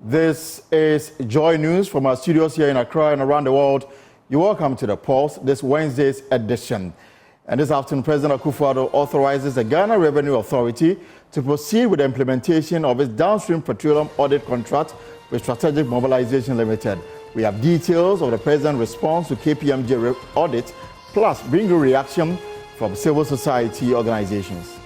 This is Joy News from our studios here in Accra and around the world. You're welcome to the Pulse, this Wednesday's edition. And this afternoon, President Akufo-Addo authorizes the Ghana Revenue Authority to proceed with the implementation of its downstream petroleum audit contract with Strategic Mobilization Limited. We have details of the President's response to KPMG audit, plus bring you reaction from civil society organizations.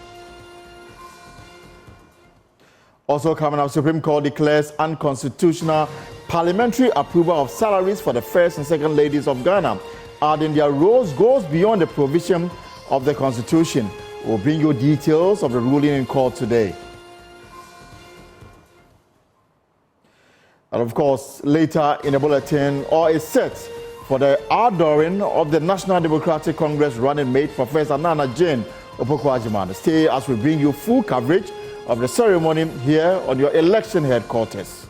Also coming up, Supreme Court declares unconstitutional parliamentary approval of salaries for the first and second ladies of Ghana, adding their roles goes beyond the provision of the Constitution. We'll bring you details of the ruling in court today. And of course, later in the bulletin, all is set for the outdooring of the National Democratic Congress running mate, Professor Nana Jane Opoku-Agyeman. Stay as we bring you full coverage of the ceremony here on your election headquarters.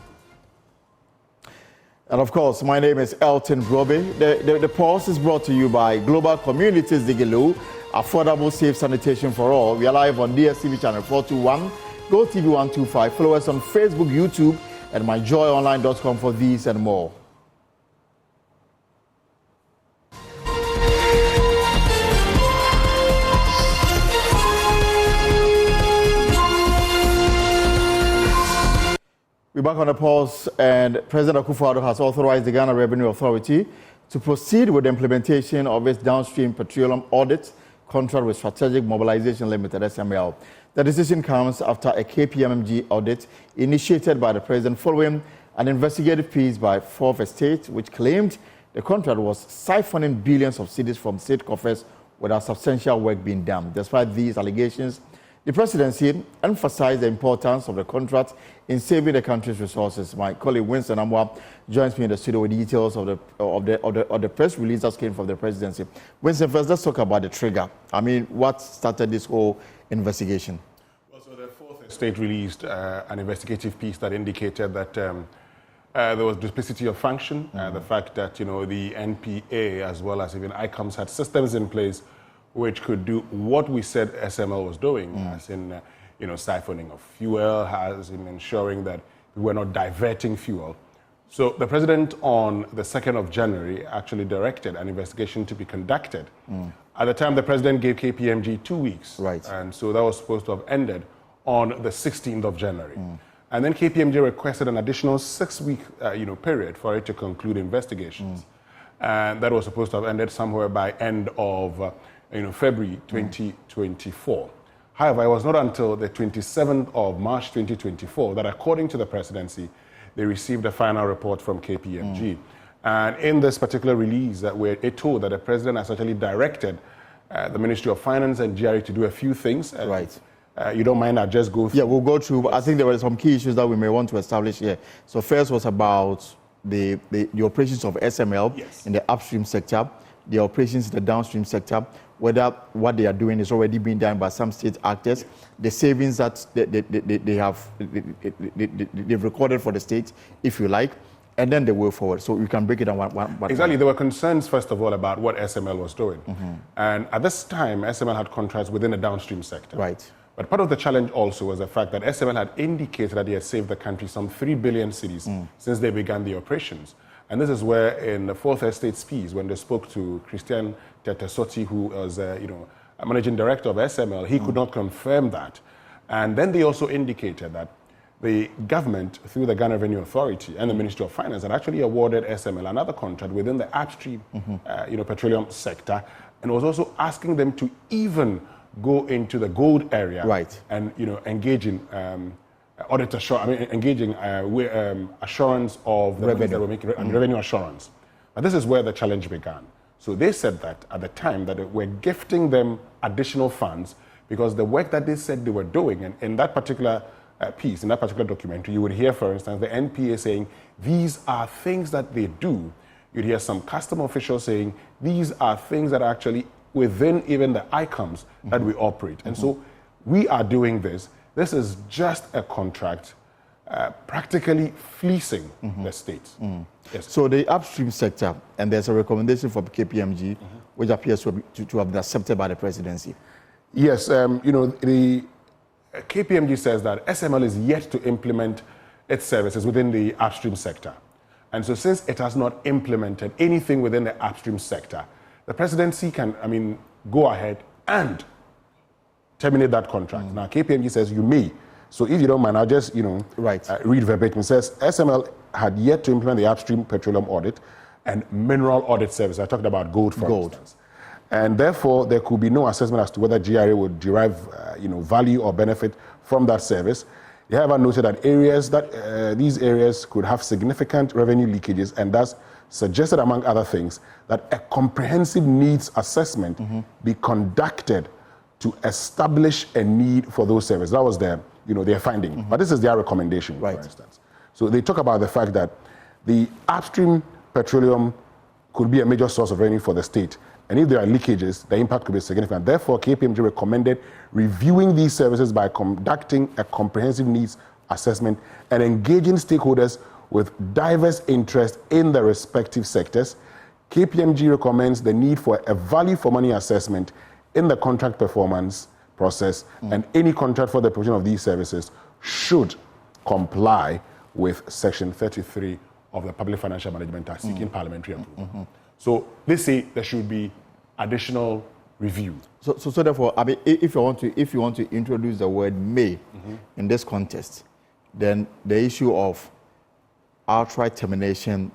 And of course, my name is Elton Brobe. The Pulse is brought to you by Global Communities Digilu, affordable, safe sanitation for all. We are live on DSTV channel 421, GoTV 125. Follow us on Facebook, YouTube, and myjoyonline.com for these and more. We're back on the Pulse, and President Akufo-Addo has authorized the Ghana Revenue Authority to proceed with the implementation of its downstream petroleum audit contract with Strategic Mobilization Limited, SML. The decision comes after a KPMG audit initiated by the President following an investigative piece by Fourth Estate, which claimed the contract was siphoning billions of cedis from state coffers without substantial work being done. Despite these allegations, the presidency emphasized the importance of the contract in saving the country's resources. My colleague Winston Amwa joins me in the studio with details of the press release that came from the presidency. Winston, first let's talk about the trigger. I mean, what started this whole investigation? Well, so the Fourth Estate released an investigative piece that indicated that there was duplicity of function, the fact that the NPA as well as even ICOMS had systems in place which could do what we said SML was doing, as in siphoning of fuel, as in ensuring that we were not diverting fuel. So the president on the 2nd of January actually directed an investigation to be conducted. At the time, the president gave KPMG 2 weeks. Right. And so that was supposed to have ended on the 16th of January. And then KPMG requested an additional 6-week period for it to conclude investigations. And that was supposed to have ended somewhere by end of February 2024. However, it was not until the 27th of March 2024 that, according to the presidency, they received a final report from KPMG. And in this particular release, it told that the president has actually directed the Ministry of Finance and GRA to do a few things. Right. You don't mind, I'll just go through. Yeah, we'll go through. But I think there were some key issues that we may want to establish here. So first was about the operations of SML in the upstream sector, the operations in the downstream sector, whether what they are doing is already being done by some state actors, the savings that they've recorded for the state, if you like, and then the way forward. So you can break it down one. Exactly. There were concerns, first of all, about what SML was doing. And at this time, SML had contracts within the downstream sector. Right. But part of the challenge also was the fact that SML had indicated that they had saved the country some 3 billion cedis since they began the operations. And this is where, in the Fourth Estate's piece, when they spoke to Christian Tetesoti, who was a managing director of SML, he could not confirm that. And then they also indicated that the government, through the Ghana Revenue Authority and the Ministry of Finance, had actually awarded SML another contract within the upstream petroleum sector, and was also asking them to even go into the gold area, right, and engage in audit assurance, engaging assurance of the revenue that we're making, and revenue assurance. But this is where the challenge began. So they said that at the time that we're gifting them additional funds because the work that they said they were doing, and in that particular piece, in that particular documentary, you would hear, for instance, the NPA saying, these are things that they do. You'd hear some custom officials saying, these are things that are actually within even the ICOMS that we operate. And so we are doing this. This is just a contract practically fleecing the states. Yes. So the upstream sector, and there's a recommendation for KPMG, which appears to have been accepted by the presidency. Yes, the KPMG says that SML is yet to implement its services within the upstream sector. And so since it has not implemented anything within the upstream sector, the presidency can, go ahead and terminate that contract. Now, KPMG says you may. So if you don't mind, I'll just, read verbatim. It says, SML had yet to implement the upstream petroleum audit and mineral audit service. I talked about gold, for instance. And therefore, there could be no assessment as to whether GRA would derive, value or benefit from that service. They have noted that these areas could have significant revenue leakages, and thus suggested, among other things, that a comprehensive needs assessment be conducted to establish a need for those services. That was their finding. But this is their recommendation, for instance. So they talk about the fact that the upstream petroleum could be a major source of revenue for the state. And if there are leakages, the impact could be significant. Therefore, KPMG recommended reviewing these services by conducting a comprehensive needs assessment and engaging stakeholders with diverse interests in the respective sectors. KPMG recommends the need for a value for money assessment in the contract performance process, and any contract for the provision of these services should comply with Section 33 of the Public Financial Management Act, seeking parliamentary approval. So they say there should be additional review. So therefore, if you want to introduce the word "may" in this context, then the issue of outright termination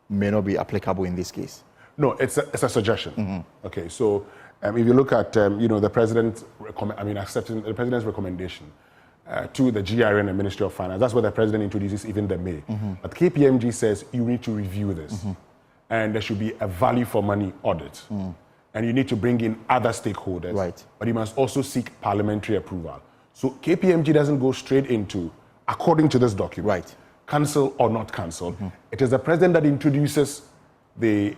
may not be applicable in this case. No, it's a suggestion. Okay, so if you look at the president, accepting the president's recommendation to the GRA and the Ministry of Finance, that's where the president introduces even the "may." But KPMG says you need to review this. And there should be a value for money audit. And you need to bring in other stakeholders. But you must also seek parliamentary approval. So KPMG doesn't go straight into, according to this document, cancel or not cancel. It is the president that introduces the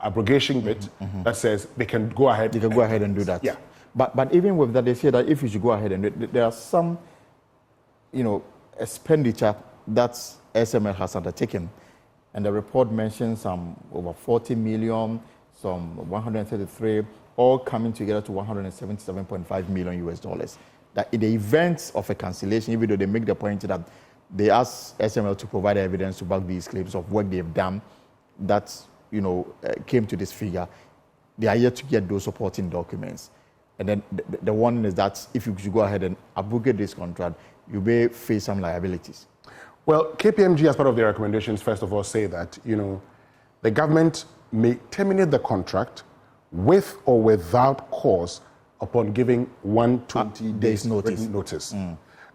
abrogation bit that says they can go ahead. They can go ahead and do that. Yeah. But even with that, they say that if you should go ahead and do it, there are some expenditure that SML has undertaken. And the report mentions some over 40 million, some 133, all coming together to 177.5 million US dollars. That in the event of a cancellation, even though they make the point that they ask SML to provide evidence to back these claims of work they've done that came to this figure, they are yet to get those supporting documents. And then the warning is that if you should go ahead and abrogate this contract, you may face some liabilities. Well, KPMG, as part of their recommendations, first of all, say that, the government may terminate the contract with or without cause upon giving 120 days notice.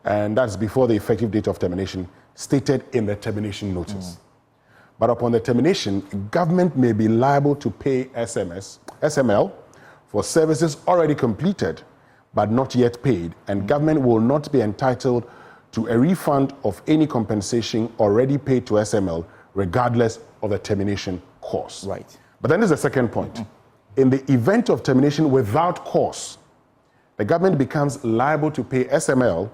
And that's before the effective date of termination stated in the termination notice. But upon the termination, government may be liable to pay SML for services already completed but not yet paid, and government will not be entitled to a refund of any compensation already paid to SML, regardless of the termination cause. But then there's a second point. In the event of termination without cause, the government becomes liable to pay SML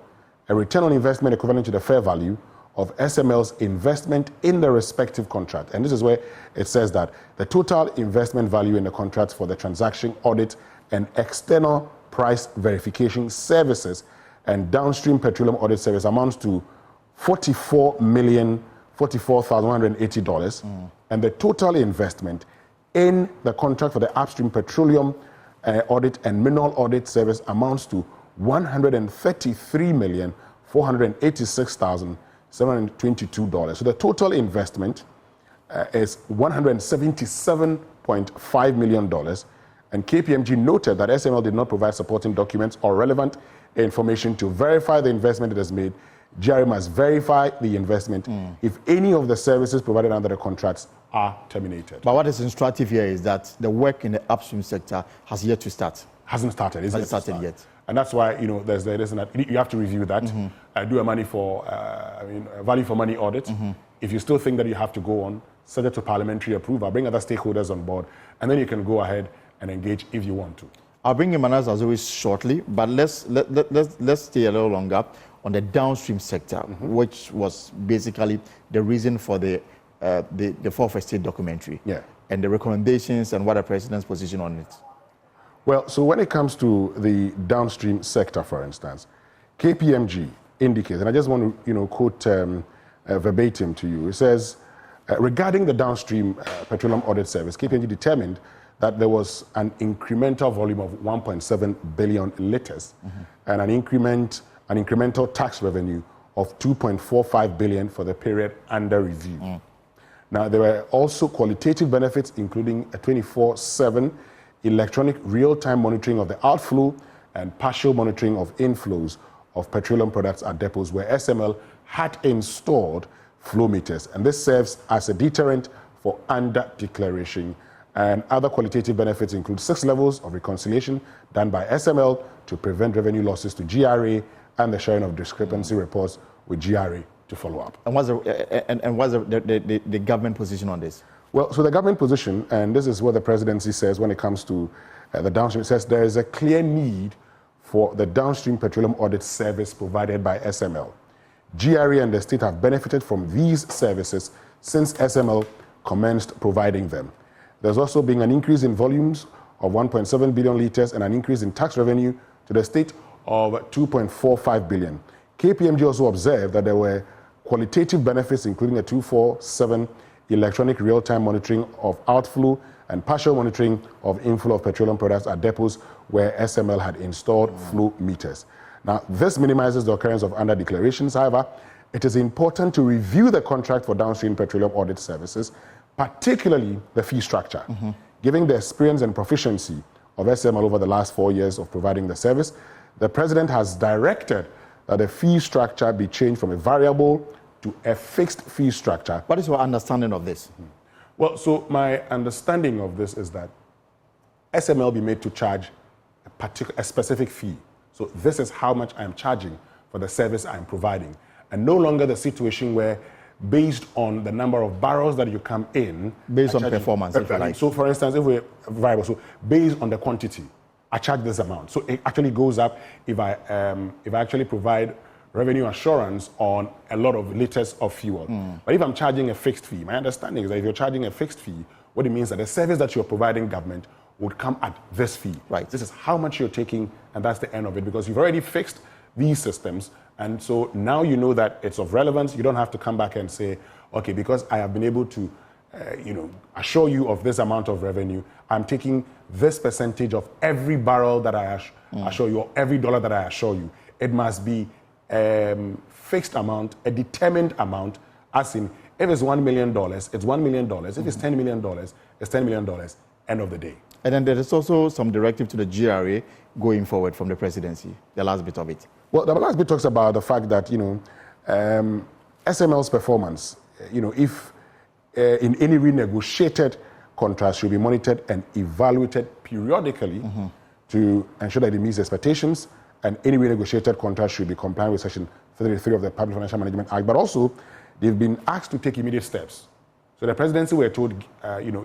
a return on investment equivalent to the fair value of SML's investment in the respective contract. And this is where it says that the total investment value in the contracts for the transaction, audit, and external price verification services and downstream petroleum audit service amounts to $44,044,180, and the total investment in the contract for the upstream petroleum audit and mineral audit service amounts to $133,486,722. So the total investment is $177.5 million, and KPMG noted that SML did not provide supporting documents or relevant information to verify the investment it has made. GRA must verify the investment if any of the services provided under the contracts are terminated. But what is instructive here is that the work in the upstream sector has yet to start. Hasn't started, Hasn't started yet. And that's why there's you have to review that. Do a value for money audit. If you still think that you have to go on, subject to parliamentary approval, bring other stakeholders on board, and then you can go ahead and engage if you want to. I'll bring in Manas Azoris shortly, but let's stay a little longer on the downstream sector, which was basically the reason for the Fourth Estate documentary, and the recommendations and what the president's position on it. Well, so when it comes to the downstream sector, for instance, KPMG indicates, and I just want to quote verbatim to you. It says, regarding the downstream petroleum audit service, KPMG determined that there was an incremental volume of 1.7 billion litres and an incremental tax revenue of 2.45 billion for the period under review. Now, there were also qualitative benefits, including a 24/7 electronic real-time monitoring of the outflow and partial monitoring of inflows of petroleum products at depots where SML had installed flow meters. And this serves as a deterrent for under-declaration. And other qualitative benefits include 6 levels of reconciliation done by SML to prevent revenue losses to GRA and the sharing of discrepancy reports with GRA to follow up. And what's the government position on this? Well, so the government position, and this is what the presidency says when it comes to the downstream, it says there is a clear need for the downstream petroleum audit service provided by SML. GRA and the state have benefited from these services since SML commenced providing them. There's also been an increase in volumes of 1.7 billion litres and an increase in tax revenue to the state of 2.45 billion. KPMG also observed that there were qualitative benefits, including a 24/7 electronic real-time monitoring of outflow and partial monitoring of inflow of petroleum products at depots where SML had installed flow meters. Now, this minimizes the occurrence of under-declarations. However, it is important to review the contract for downstream petroleum audit services, particularly the fee structure. Given the experience and proficiency of SML over the last 4 years of providing the service, the President has directed that the fee structure be changed from a variable to a fixed fee structure. What is your understanding of this? Well, so my understanding of this is that SML be made to charge a specific fee. So this is how much I'm charging for the service I'm providing. And no longer the situation where, based on the number of barrels that you come in, based on performance, if you like. So for instance, if we're variable, so based on the quantity, I charge this amount. So it actually goes up if I actually provide revenue assurance on a lot of liters of fuel. But if I'm charging a fixed fee, my understanding is that if you're charging a fixed fee, what it means is that the service that you're providing government would come at this fee. Right. This is how much you're taking, and that's the end of it, because you've already fixed these systems. And so now you know that it's of relevance. You don't have to come back and say, okay, because I have been able to assure you of this amount of revenue, I'm taking this percentage of every barrel that I assure you, or every dollar that I assure you. It must be fixed amount, a determined amount, as in, if it's $1 million, it's $1 million. If it's $10 million, it's $10 million, end of the day. And then there is also some directive to the GRA going forward from the presidency, the last bit of it. Well, the last bit talks about the fact that, SML's performance, if in any renegotiated contract should be monitored and evaluated periodically to ensure that it meets expectations, and any renegotiated contract should be compliant with Section 33 of the Public Financial Management Act. But also, they've been asked to take immediate steps. So the presidency were told,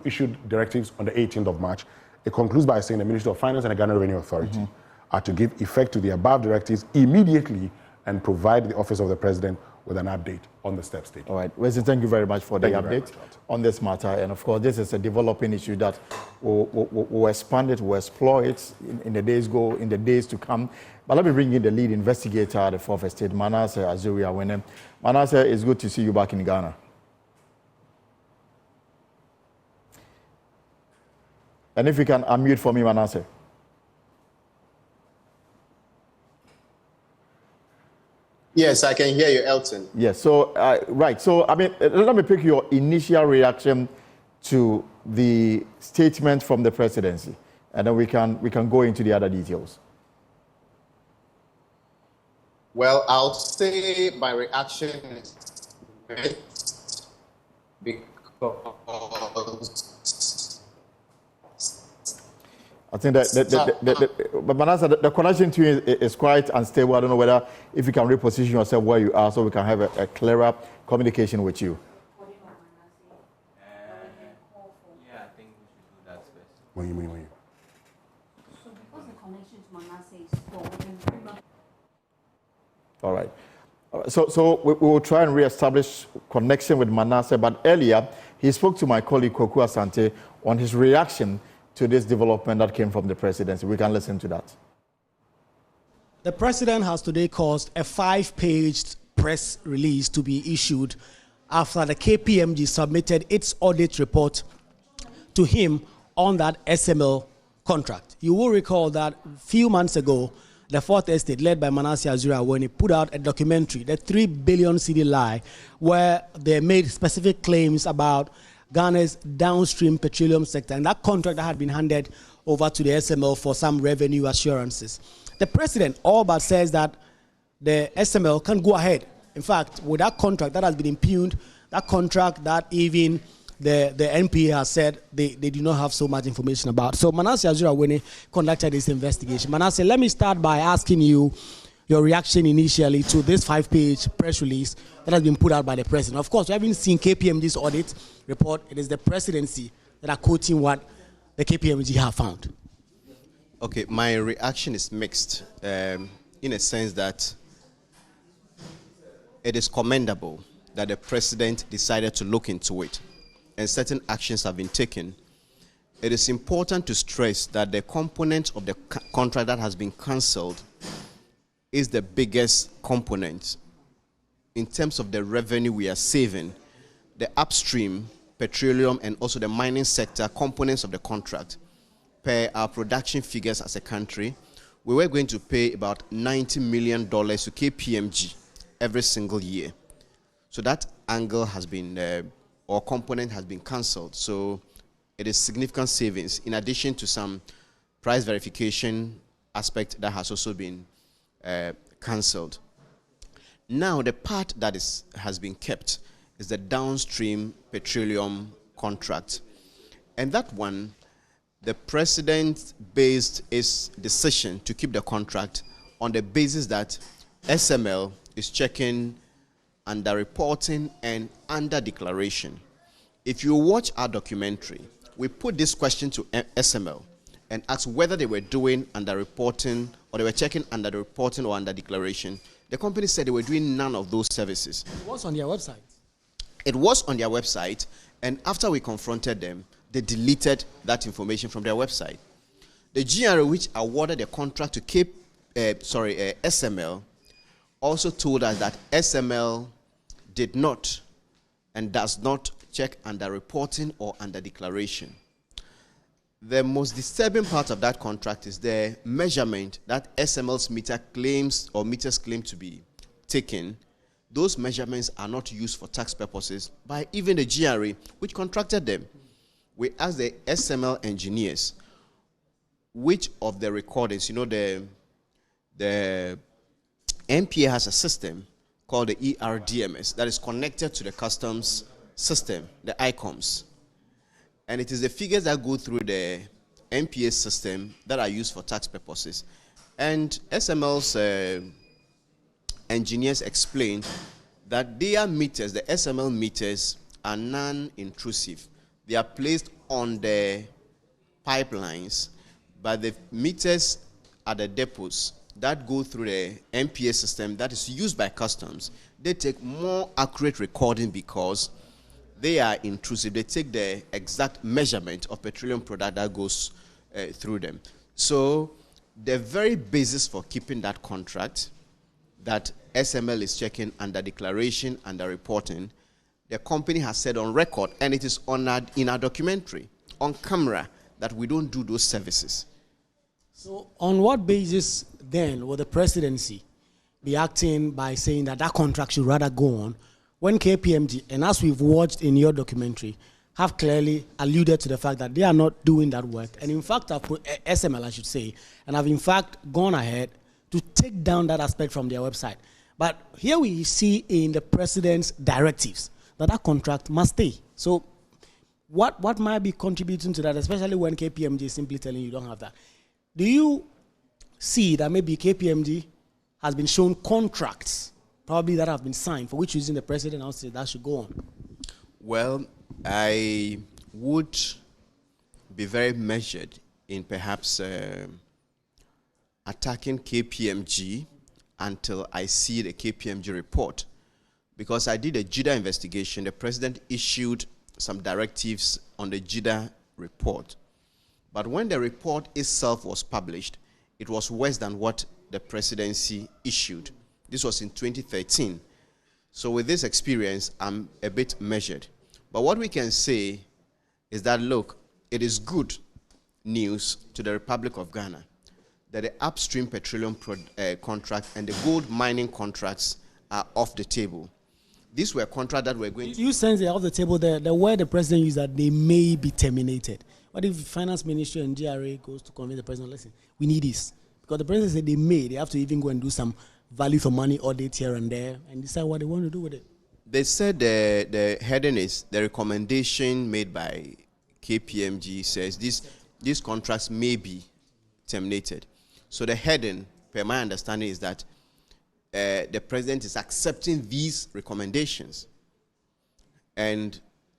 issued directives on the 18th of March. It concludes by saying the Ministry of Finance and the Ghana Revenue Authority are to give effect to the above directives immediately and provide the Office of the President with an update on the steps taken. All right. Wesley, thank you very much for the update on this matter. And of course, this is a developing issue that we'll expand it, we'll explore it in the days to come. But let me bring in the lead investigator at the Fourth Estate, Manasseh Azuri-Awene. Manasseh, it's good to see you back in Ghana. And if you can unmute for me, Manasseh. Yes, I can hear you, Elton. Yes, so, right. So, let me pick your initial reaction to the statement from the presidency, and then we can go into the other details. Well, I'll say my reaction is great because I think but Manasseh, the connection to you is quite unstable. I don't know whether if you can reposition yourself where you are so we can have a clearer communication with you. Yeah, I think we should do that first. When you. So because the connection to Manasseh is poor, we can very much. All right. So we will try and re-establish connection with Manasseh, but earlier he spoke to my colleague Kwaku Asante on his reaction to this development that came from the presidency. We can listen to that. The president has today caused a 5-page press release to be issued after the KPMG submitted its audit report to him on that SML contract. You will recall that a few months ago, the Fourth Estate, led by Manasseh Azura, when he put out a documentary, the 3 billion cedi lie, where they made specific claims about Ghana's downstream petroleum sector, and that contract that had been handed over to the SML for some revenue assurances. The president all but says that the SML can go ahead. In fact, with that contract that has been impugned, that contract that even the NPA has said they do not have so much information about. So Manasseh Azura, when he conducted this investigation, Manasseh, let me start by asking you your reaction initially to this 5-page press release that has been put out by the president. Of course, we haven't seen KPMG's audit report. It is the presidency that are quoting what the KPMG have found. Okay, my reaction is mixed in a sense that it is commendable that the president decided to look into it and certain actions have been taken. It is important to stress that the component of the contract that has been cancelled is the biggest component in terms of the revenue we are saving. The upstream, petroleum, and also the mining sector components of the contract, per our production figures as a country, we were going to pay about $90 million to KPMG every single year. So that angle has been, or component has been cancelled. So it is significant savings, in addition to some price verification aspect that has also been cancelled. Now, the part that has been kept is the downstream petroleum contract. And that one, the president based his decision to keep the contract on the basis that SML is checking under reporting and under declaration. If you watch our documentary, we put this question to SML and asked whether they were doing under reporting or they were checking under the reporting or under declaration. The company said they were doing none of those services. It was on their website. It was on their website, and after we confronted them, they deleted that information from their website. The GRA, which awarded the contract to SML, also told us that SML did not and does not check under reporting or under declaration. The most disturbing part of that contract is the measurement that SML's meter claims or meters claim to be taken. Those measurements are not used for tax purposes by even the GRA, which contracted them. We asked the SML engineers, which of the recordings, you know, the NPA has a system called the ERDMS that is connected to the customs system, the ICOMS. And it is the figures that go through the NPA system that are used for tax purposes. And SML's engineers explained that their meters, the SML meters, are non-intrusive. They are placed on the pipelines, but the meters at the depots that go through the NPA system that is used by customs, they take more accurate recording because they are intrusive. They take the exact measurement of petroleum product that goes through them. So the very basis for keeping that contract that SML is checking under declaration, under reporting, the company has said on record, and it is on in our documentary, on camera, that we don't do those services. So on what basis then will the presidency be acting by saying that that contract should rather go on when KPMG, and as we've watched in your documentary, have clearly alluded to the fact that they are not doing that work, and in fact have put SML, I should say, and have in fact gone ahead to take down that aspect from their website. But here we see in the president's directives that that contract must stay. So what might be contributing to that, especially when KPMG is simply telling you don't have that? Do you see that maybe KPMG has been shown contracts, probably that have been signed, for which reason the president now said that should go on? Well, I would be very measured in perhaps attacking KPMG until I see the KPMG report. Because I did a JIDA investigation, the president issued some directives on the JIDA report. But when the report itself was published, it was worse than what the presidency issued. This was in 2013. So with this experience, I'm a bit measured. But what we can say is that, look, it is good news to the Republic of Ghana that the upstream petroleum contract and the gold mining contracts are off the table. These were contracts that were going to... You sense they're off the table. The word the president used that they may be terminated. What if the finance ministry and GRA goes to convince the president, listen, we need this? Because the president said they may. They have to even go and do some value for money audit here and there and decide what they want to do with it. They said the heading is the recommendation made by KPMG says these contracts may be terminated. So the heading, per my understanding, is that the president is accepting these recommendations. And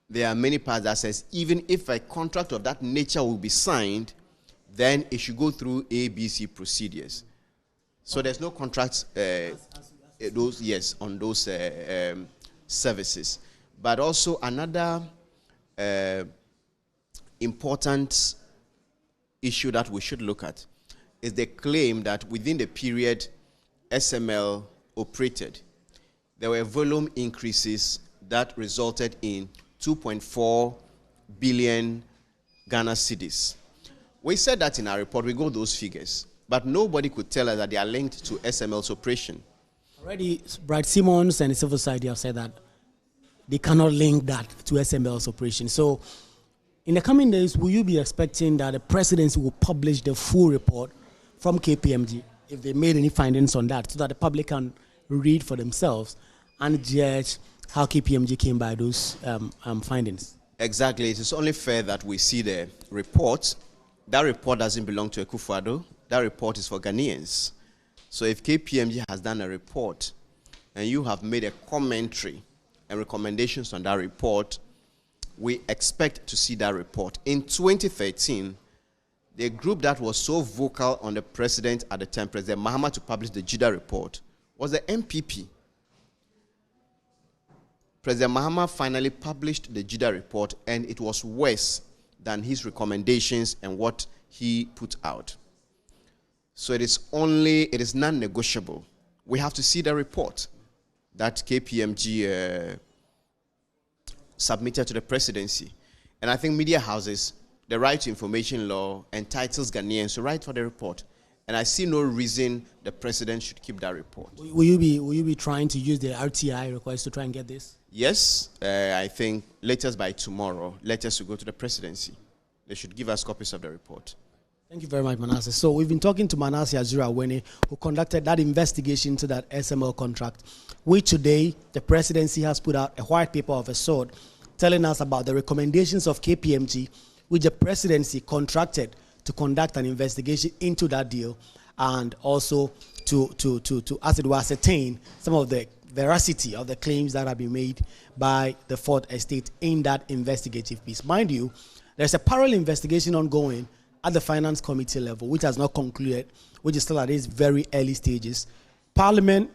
there are many parts that says even if a contract of that nature will be signed, then it should go through ABC procedures. So there's no contracts on those services. But also another important issue that we should look at is the claim that within the period SML operated, there were volume increases that resulted in 2.4 billion Ghana cedis. We said that in our report, we got those figures, but nobody could tell us that they are linked to SML's operation. Already, Bright Simmons and the civil society have said that they cannot link that to SML's operation. So, in the coming days, will you be expecting that the presidency will publish the full report from KPMG, if they made any findings on that, so that the public can read for themselves and judge how KPMG came by those findings? Exactly. It is only fair that we see the report. That report doesn't belong to Akufo-Addo. That report is for Ghanaians. So if KPMG has done a report and you have made a commentary and recommendations on that report, we expect to see that report. In 2013, the group that was so vocal on the president at the time, President Mahama, to publish the GIDA report, was the MPP. President Mahama finally published the GIDA report, and it was worse than his recommendations and what he put out. So it is non-negotiable. We have to see the report that KPMG submitted to the presidency. And I think media houses, the right to information law entitles Ghanaians to write for the report. And I see no reason the president should keep that report. Will you be trying to use the RTI request to try and get this? Yes, I think latest by tomorrow, letters will go to the presidency. They should give us copies of the report. Thank you very much, Manasseh. So we've been talking to Manasseh Azura-Awene, who conducted that investigation into that SML contract, which today the presidency has put out a white paper of a sort telling us about the recommendations of KPMG, which the presidency contracted to conduct an investigation into that deal, and also to as it were, ascertain some of the veracity of the claims that have been made by the Fourth Estate in that investigative piece. Mind you, there's a parallel investigation ongoing at the Finance Committee level, which has not concluded, which is still at its very early stages. Parliament,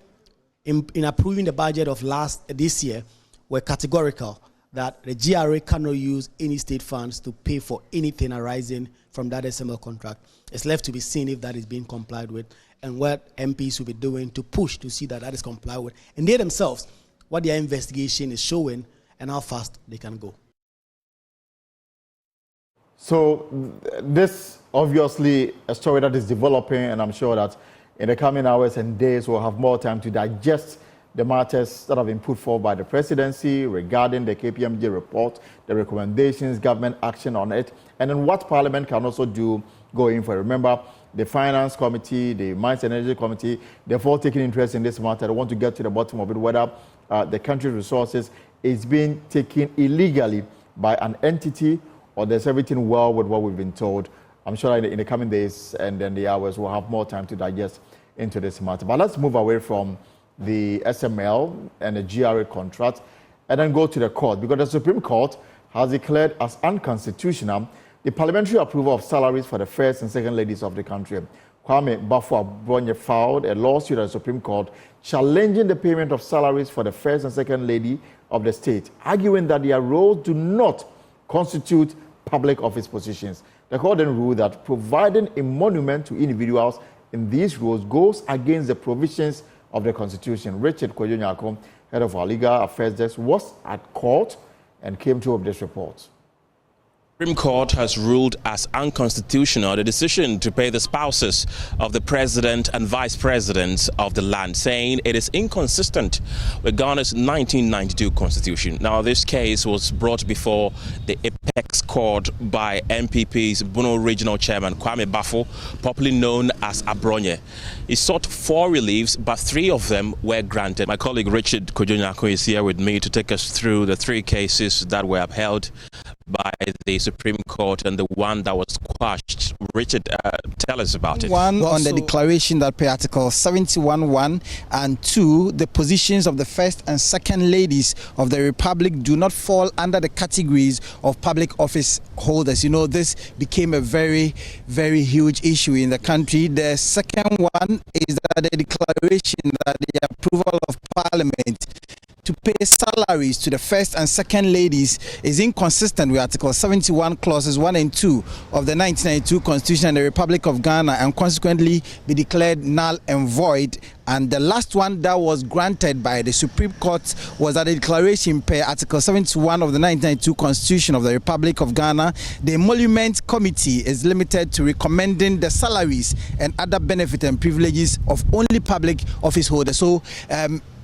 in approving the budget of this year, were categorical that the GRA cannot use any state funds to pay for anything arising from that SML contract. It's left to be seen if that is being complied with and what MPs will be doing to push to see that that is complied with. And they themselves, what their investigation is showing and how fast they can go. So this obviously a story that is developing, and I'm sure that in the coming hours and days we'll have more time to digest the matters that have been put forward by the presidency regarding the KPMG report, the recommendations, government action on it, and then what Parliament can also do going forward. Remember, the Finance Committee, the Mines and Energy Committee, they've all taken interest in this matter. They want to get to the bottom of it, whether the country's resources is being taken illegally by an entity or there's everything well with what we've been told. I'm sure in the coming days and then the hours we'll have more time to digest into this matter. But let's move away from the SML and the GRA contract and then go to the court, because the Supreme Court has declared as unconstitutional the parliamentary approval of salaries for the first and second ladies of the country. Kwame Bafo-Abonye filed a lawsuit at the Supreme Court challenging the payment of salaries for the first and second lady of the state, arguing that their roles do not constitute public office positions. The court then ruled that providing a monument to individuals in these roles goes against the provisions of the Constitution. Richard Kwadwo-Nyarko head of our legal affairs desk, was at court and came through with this report. Supreme Court has ruled as unconstitutional the decision to pay the spouses of the president and vice presidents of the land, saying it is inconsistent with Ghana's 1992 constitution. Now, this case was brought before the Apex Court by NPP's Bono Regional Chairman Kwame Bafo, popularly known as Abronye. He sought 4 reliefs, but 3 of them were granted. My colleague Richard Kojonyako is here with me to take us through the 3 cases that were upheld by the Supreme Court and the one that was quashed. Richard, tell us about it. One, on the declaration that per Article 71(1) and 2, the positions of the first and second ladies of the Republic do not fall under the categories of public office holders. You know, this became a very, very huge issue in the country. The second one is that the declaration that the approval of Parliament to pay salaries to the first and second ladies is inconsistent with Article 71 clauses 1 and 2 of the 1992 Constitution of the Republic of Ghana, and consequently be declared null and void. And the last one that was granted by the Supreme Court was that the declaration per Article 71 of the 1992 Constitution of the Republic of Ghana, the Emolument Committee is limited to recommending the salaries and other benefits and privileges of only public office holders. So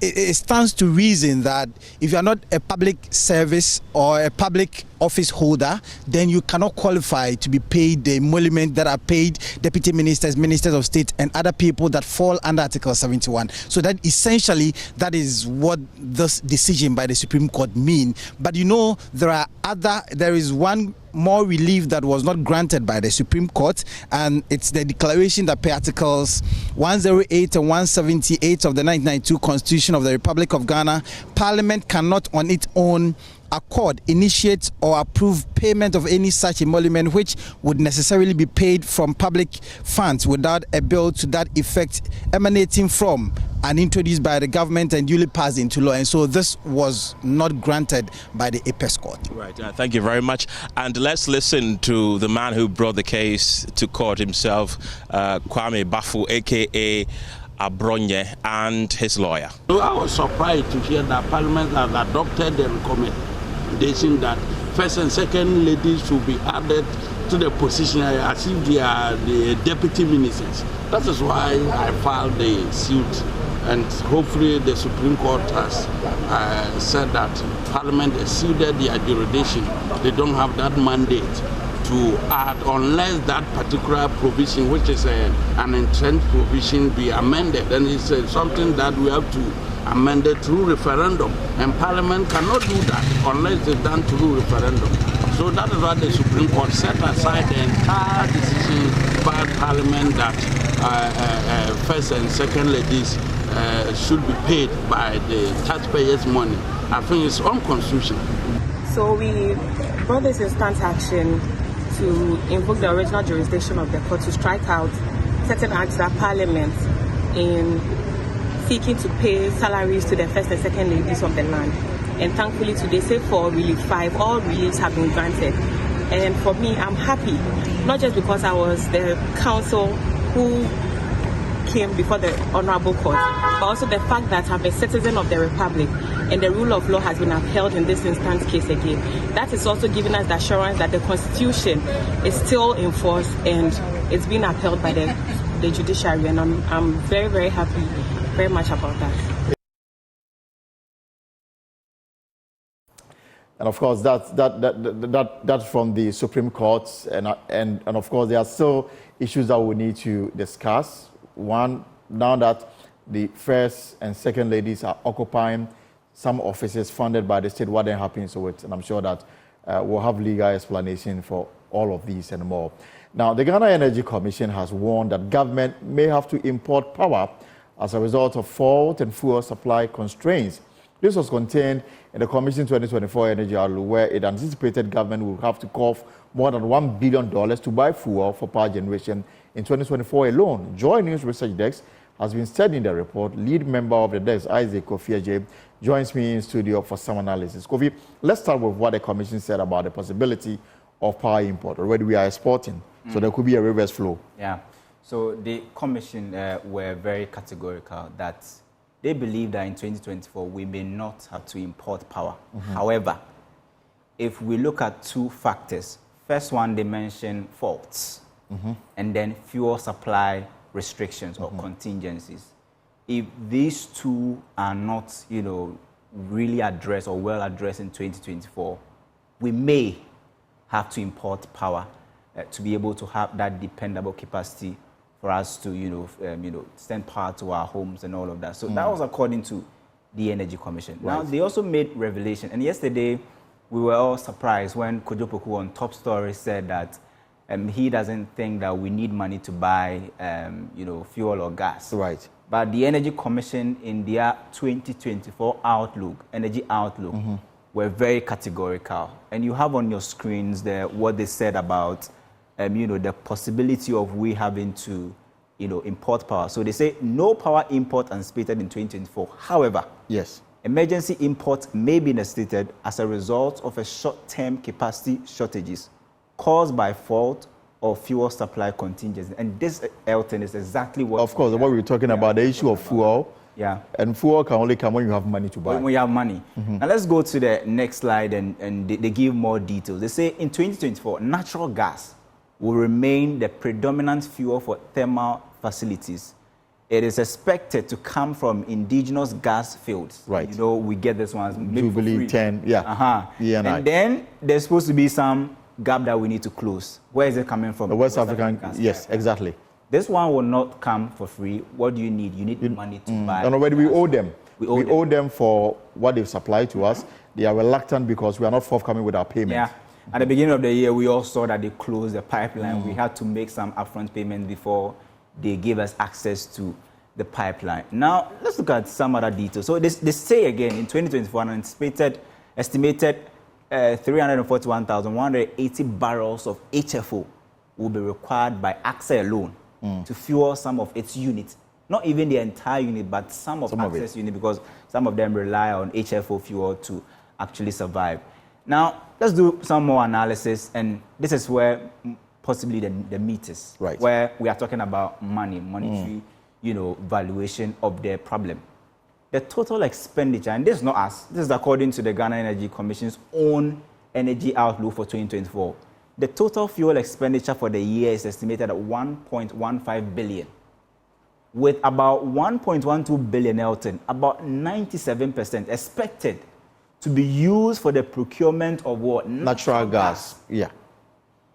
it stands to reason that if you are not a public service or a public office holder, then you cannot qualify to be paid the emolument that are paid deputy ministers, ministers of state, and other people that fall under Article 71. So that essentially, that is what this decision by the Supreme Court mean. But you know, there is one more relief that was not granted by the Supreme Court, and it's the declaration that per Articles 108 and 178 of the 1992 Constitution of the Republic of Ghana, Parliament cannot on its own accord, initiate or approve payment of any such emolument which would necessarily be paid from public funds without a bill to that effect emanating from and introduced by the government and duly passed into law. And so this was not granted by the Apex Court. Right. Thank you very much. And let's listen to the man who brought the case to court himself, Kwame Bafo, a.k.a. Abronye, and his lawyer. So I was surprised to hear that Parliament has adopted the recommendation that first and second ladies should be added to the position as if they are the deputy ministers. That is why I filed the suit, and hopefully the Supreme Court has said that Parliament exceeded their jurisdiction. They don't have that mandate to add unless that particular provision, which is an entrenched provision, be amended. And it's something that we have to amend it through referendum. And Parliament cannot do that unless it's done through referendum. So that is why the Supreme Court set aside the entire decision by Parliament that first and second ladies should be paid by the taxpayers' money. I think it's unconstitutional. So we brought this instance action to invoke the original jurisdiction of the court to strike out certain acts that Parliament, in seeking to pay salaries to the first and second ladies of the land. And thankfully today, save for relief 5, all reliefs have been granted. And for me, I'm happy, not just because I was the counsel who came before the Honorable Court, but also the fact that I'm a citizen of the Republic and the rule of law has been upheld in this instance case again. That is also giving us the assurance that the Constitution is still in force and it's being upheld by the judiciary, and I'm very, very happy very much about that. And of course, that's from the Supreme Court, and of course there are still issues that we need to discuss. One, now that the first and second ladies are occupying some offices funded by the state, what then happens to it? And I'm sure that we'll have legal explanation for all of these and more. Now, the Ghana Energy Commission has warned that government may have to import power as a result of fault and fuel supply constraints. This was contained in the Commission 2024 Energy Outlook, where it anticipated government would have to cough more than $1 billion to buy fuel for power generation in 2024 alone. Joy News Research Desk has been studying the report. Lead member of the desk, Isaac Kofi-Addo, joins me in studio for some analysis. Kofi, let's start with what the Commission said about the possibility of power import. Already we are exporting, so there could be a reverse flow. Yeah. So the Commission were very categorical that they believe that in 2024 we may not have to import power. However, if we look at two factors, first one, they mention faults, and then fuel supply restrictions or contingencies. If these two are not, really addressed or well addressed in 2024, we may have to import power to be able to have that dependable capacity for us to, send power to our homes and all of that. So that was according to the Energy Commission. Right. Now, they also made revelation, and yesterday we were all surprised when Kojo Poku on Top Story said that he doesn't think that we need money to buy, fuel or gas. Right. But the Energy Commission, in their 2024 outlook, energy outlook, were very categorical. And you have on your screens there what they said about, the possibility of we having to, import power. So they say no power import anticipated in 2024. However, yes, emergency imports may be necessitated as a result of a short-term capacity shortages caused by fault or fuel supply contingency. And this, Elton, is exactly what... Of course, what we were talking about, the issue of fuel. Yeah. And fuel can only come when you have money to buy. When you have money. Now let's go to the next slide, and they give more details. They say in 2024, natural gas will remain the predominant fuel for thermal facilities. It is expected to come from indigenous gas fields. Right. We get this one. Jubilee 10, yeah. And then there's supposed to be some gap that we need to close. Where is it coming from? The West African, yes, exactly. This one will not come for free. What do you need? You need money to buy. And already we owe them. We owe them for what they've supplied to us. They are reluctant because we are not forthcoming with our payment. Yeah. At the beginning of the year, we all saw that they closed the pipeline. We had to make some upfront payments before they gave us access to the pipeline. Now, let's look at some other details. So they say again, in 2024, an estimated 341,180 barrels of HFO will be required by AXA alone to fuel some of its units. Not even the entire unit, but some of AXA's unit, because some of them rely on HFO fuel to actually survive. Now, let's do some more analysis, and this is where possibly the meat is, right, where we are talking about monetary, valuation of the problem. The total expenditure, and this is not us, this is according to the Ghana Energy Commission's own energy outlook for 2024. The total fuel expenditure for the year is estimated at 1.15 billion, with about 1.12 billion, Elton, about 97% expected to be used for the procurement of what? Natural gas. Yeah.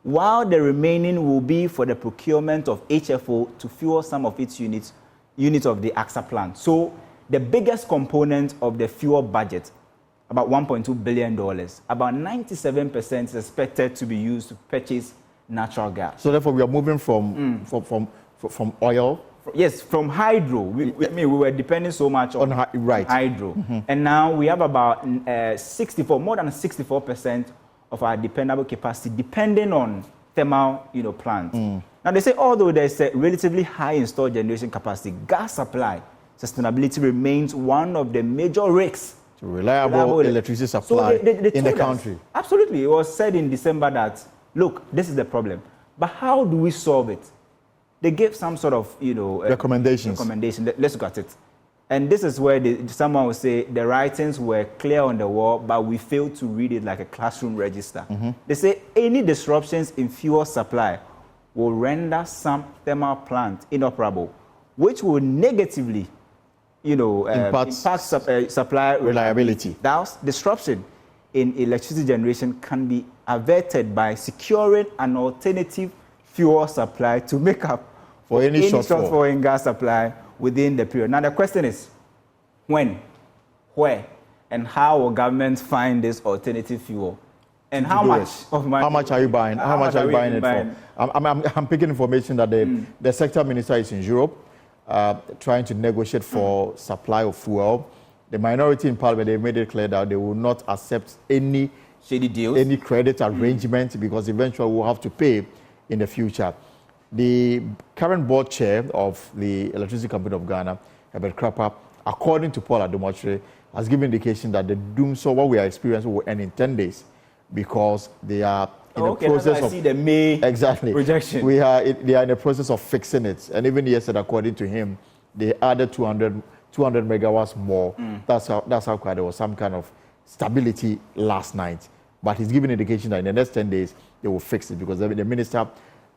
While the remaining will be for the procurement of HFO to fuel some of its units of the AXA plant. So the biggest component of the fuel budget, about $1.2 billion, about 97% is expected to be used to purchase natural gas. So therefore, we are moving from oil. Yes, from hydro. We were depending so much on hydro. And now we have about more than 64% of our dependable capacity depending on thermal plants. Now they say although there's a relatively high installed generation capacity, gas supply sustainability remains one of the major risks to reliable electricity supply in the country. Absolutely. It was said in December that, look, this is the problem, but how do we solve it? They gave some sort of, recommendations. Let's look at it. And this is where someone will say the writings were clear on the wall, but we failed to read it like a classroom register. They say any disruptions in fuel supply will render some thermal plants inoperable, which will negatively, impact supply reliability. Thus, disruption in electricity generation can be averted by securing an alternative fuel supply to make up for any shortfall in gas supply within the period. Now the question is, when, where, and how will governments find this alternative fuel? And how much of money? How much are you buying? How much are you buying it for? I'm picking information that the sector minister is in Europe trying to negotiate for supply of fuel. The minority in parliament, they made it clear that they will not accept any shady deals, any credit arrangement, because eventually we'll have to pay in the future. The current board chair of the Electricity Company of Ghana, Herbert Krapper, according to Paul Adomotri, has given indication that the doom, so what we are experiencing will end in 10 days because they are in the process of... I see the May projection. They are in the process of fixing it. And even yesterday, according to him, they added 200 200 megawatts more. That's how quite there was some kind of stability last night. But he's giving indication that in the next 10 days, they will fix it because the minister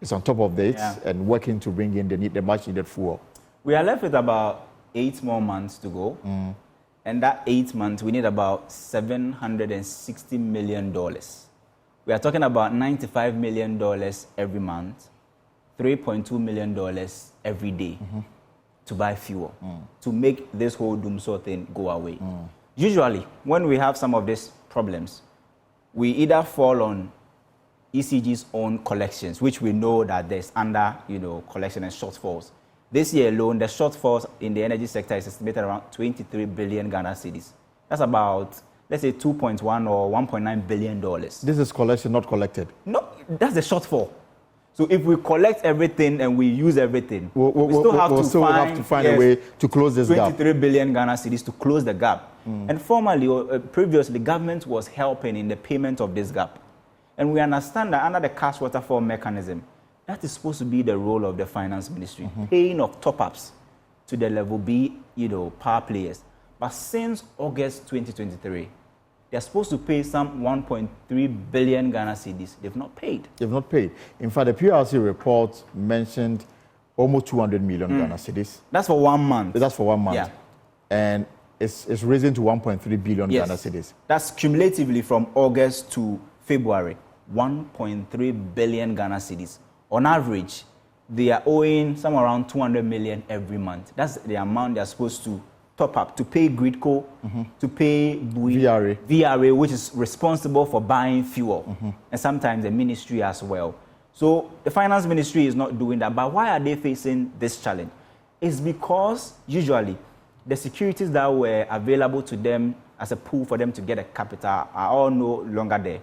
is on top of this and working to bring in the much needed fuel. We are left with about 8 more months to go. And that 8 months, we need about $760 million. We are talking about $95 million every month, $3.2 million every day to buy fuel, to make this whole doomsday thing go away. Usually, when we have some of these problems, we either fall on ECG's own collections, which we know that there's under, collection and shortfalls. This year alone, the shortfalls in the energy sector is estimated around 23 billion Ghana cedis. That's about, let's say, 2.1 or 1.9 billion dollars. This is collection, not collected. No, that's the shortfall. So if we collect everything and we use everything, we still have to find a way to close this gap. 23 billion Ghana cedis to close the gap. And formerly, or previously, government was helping in the payment of this gap. And we understand that under the cash waterfall mechanism, that is supposed to be the role of the finance ministry, paying of top-ups to the level B, power players. But since August 2023, they're supposed to pay some 1.3 billion Ghana cedis. They've not paid. They've not paid. In fact, the PRC report mentioned almost 200 million Ghana cedis. That's for 1 month. That's for 1 month. Yeah. And it's risen to 1.3 billion Ghana cedis. That's cumulatively from August to February, 1.3 billion Ghana cedis. On average, they are owing somewhere around 200 million every month. That's the amount they're supposed to top up to pay Gridco, to pay VRA, which is responsible for buying fuel, and sometimes the ministry as well. So the finance ministry is not doing that. But why are they facing this challenge? It's because usually the securities that were available to them as a pool for them to get a capital are all no longer there.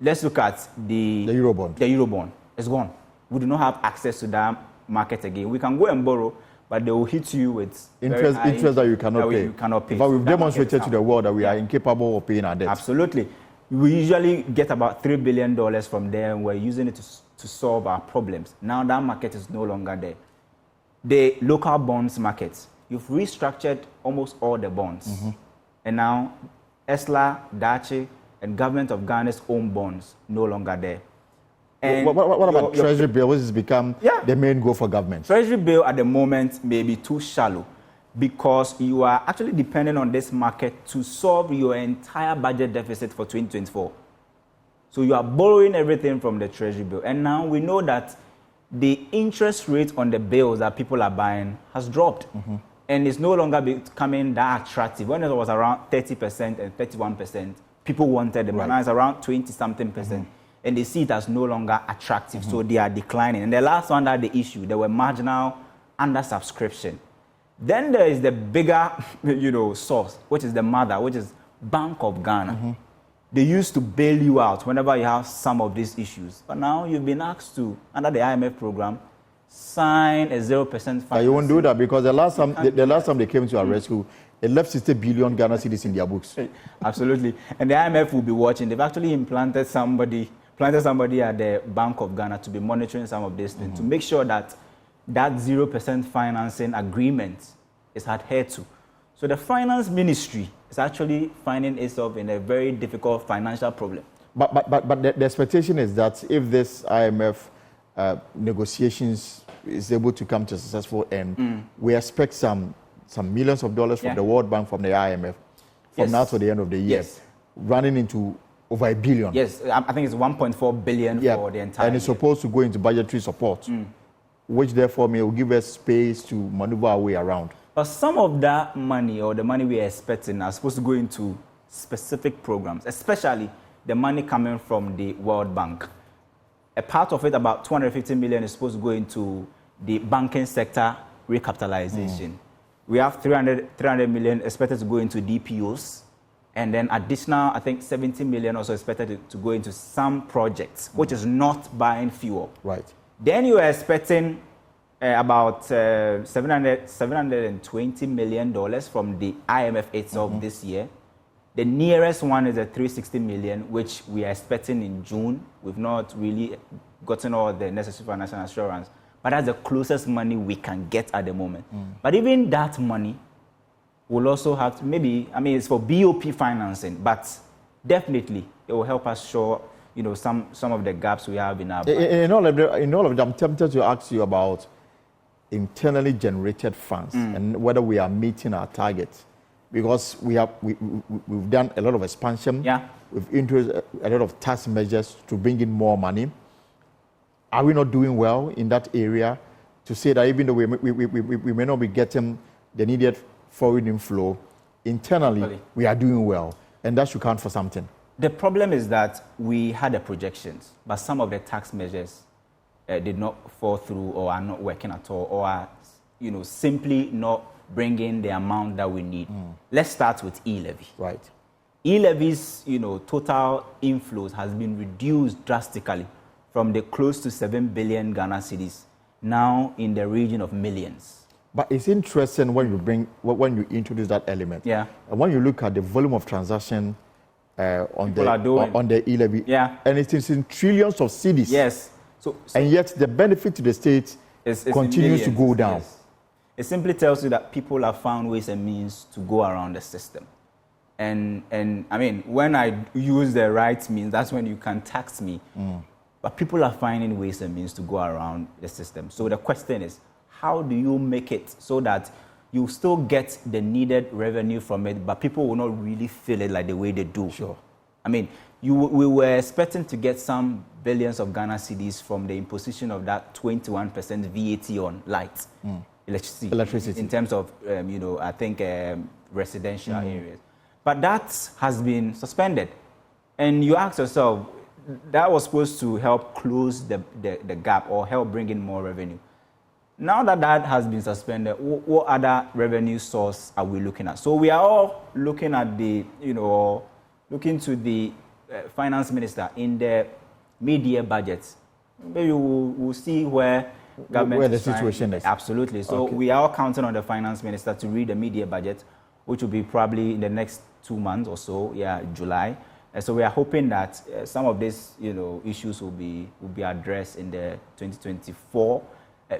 Let's look at the Eurobond. The Eurobond is gone. We do not have access to that market again. We can go and borrow, but they will hit you with interest that you cannot pay. You cannot pay. But we've demonstrated to the world that we are incapable of paying our debt. Absolutely. We usually get about $3 billion from there, and we're using it to solve our problems. Now that market is no longer there. The local bonds market, you've restructured almost all the bonds. And now ESLA, Dachi, and Government of Ghana's own bonds no longer there. And what about Treasury bill, which has become the main goal for government? Treasury bill at the moment may be too shallow because you are actually dependent on this market to solve your entire budget deficit for 2024. So you are borrowing everything from the Treasury bill. And now we know that the interest rate on the bills that people are buying has dropped. And it's no longer becoming that attractive. When it was around 30% and 31%, people wanted them. Now it's around 20-something%. And they see it as no longer attractive, so they are declining. And the last one that the issue, there were marginal under subscription. Then there is the bigger, source, which is the mother, which is Bank of Ghana. They used to bail you out whenever you have some of these issues. But now you've been asked to, under the IMF program, sign a 0% financing. But you won't do that because the last time they came to our rescue, they left 60 billion Ghana cedis in their books. Absolutely. And the IMF will be watching. They've actually implanted somebody at the Bank of Ghana to be monitoring some of these things to make sure that that 0% financing agreement is adhered to. So the finance ministry is actually finding itself in a very difficult financial problem. But the expectation is that if this IMF negotiations is able to come to a successful end, we expect some millions of dollars from the World Bank, from the IMF, from now to the end of the year, running into over $1 billion. Yes, I think it's 1.4 billion for the entire and it's supposed to go into budgetary support, which therefore may give us space to maneuver our way around. But some of that money, or the money we are expecting, are supposed to go into specific programs, especially the money coming from the World Bank. A part of it, about 250 million, is supposed to go into the banking sector recapitalization. We have 300 million expected to go into DPOs. And then additional, I think 70 million also expected to go into some projects, which is not buying fuel. Right. Then you are expecting about $720 million from the IMF itself this year. The nearest one is a 360 million, which we are expecting in June. We've not really gotten all the necessary financial assurance, but that's the closest money we can get at the moment. But even that money We'll also have to maybe, I mean, it's for BOP financing, but definitely it will help us show, you know, some of the gaps we have in our budget. In all of them, I'm tempted to ask you about internally generated funds and whether we are meeting our targets, because we've done a lot of expansion. Yeah. We've introduced a lot of tax measures to bring in more money. Are we not doing well in that area to say that even though we may not be getting the needed foreign inflow, internally we are doing well, and that should count for something? The problem is that we had the projections, but some of the tax measures did not fall through or are not working at all, or are, you know, simply not bringing the amount that we need. Let's start with e-levy. Right. E-levies, you know, total inflows has been reduced drastically from the close to 7 billion Ghana cedis, now in the region of millions. But it's interesting when you introduce that element. Yeah. And when you look at the volume of transaction on the e-levy, yeah, and it is in trillions of cedis. Yes. So and yet the benefit to the state continues to go down. Yes. It simply tells you that people have found ways and means to go around the system. And I mean, when I use the right means, that's when you can tax me. But people are finding ways and means to go around the system. So the question is, how do you make it so that you still get the needed revenue from it, but people will not really feel it like the way they do? Sure. I mean, we were expecting to get some billions of Ghana cedis from the imposition of that 21% VAT on light, electricity. In terms of, you know, I think residential areas. But that has been suspended. And you ask yourself, that was supposed to help close the gap or help bring in more revenue. Now that that has been suspended, what other revenue source are we looking at? So we are all looking at the, you know, looking to the finance minister in the mid-year budget. Maybe we'll see where government where the situation is. Absolutely. So we are all counting on the finance minister to read the mid-year budget, which will be probably in the next 2 months or so, July. So we are hoping that some of these, you know, issues will be addressed in the 2024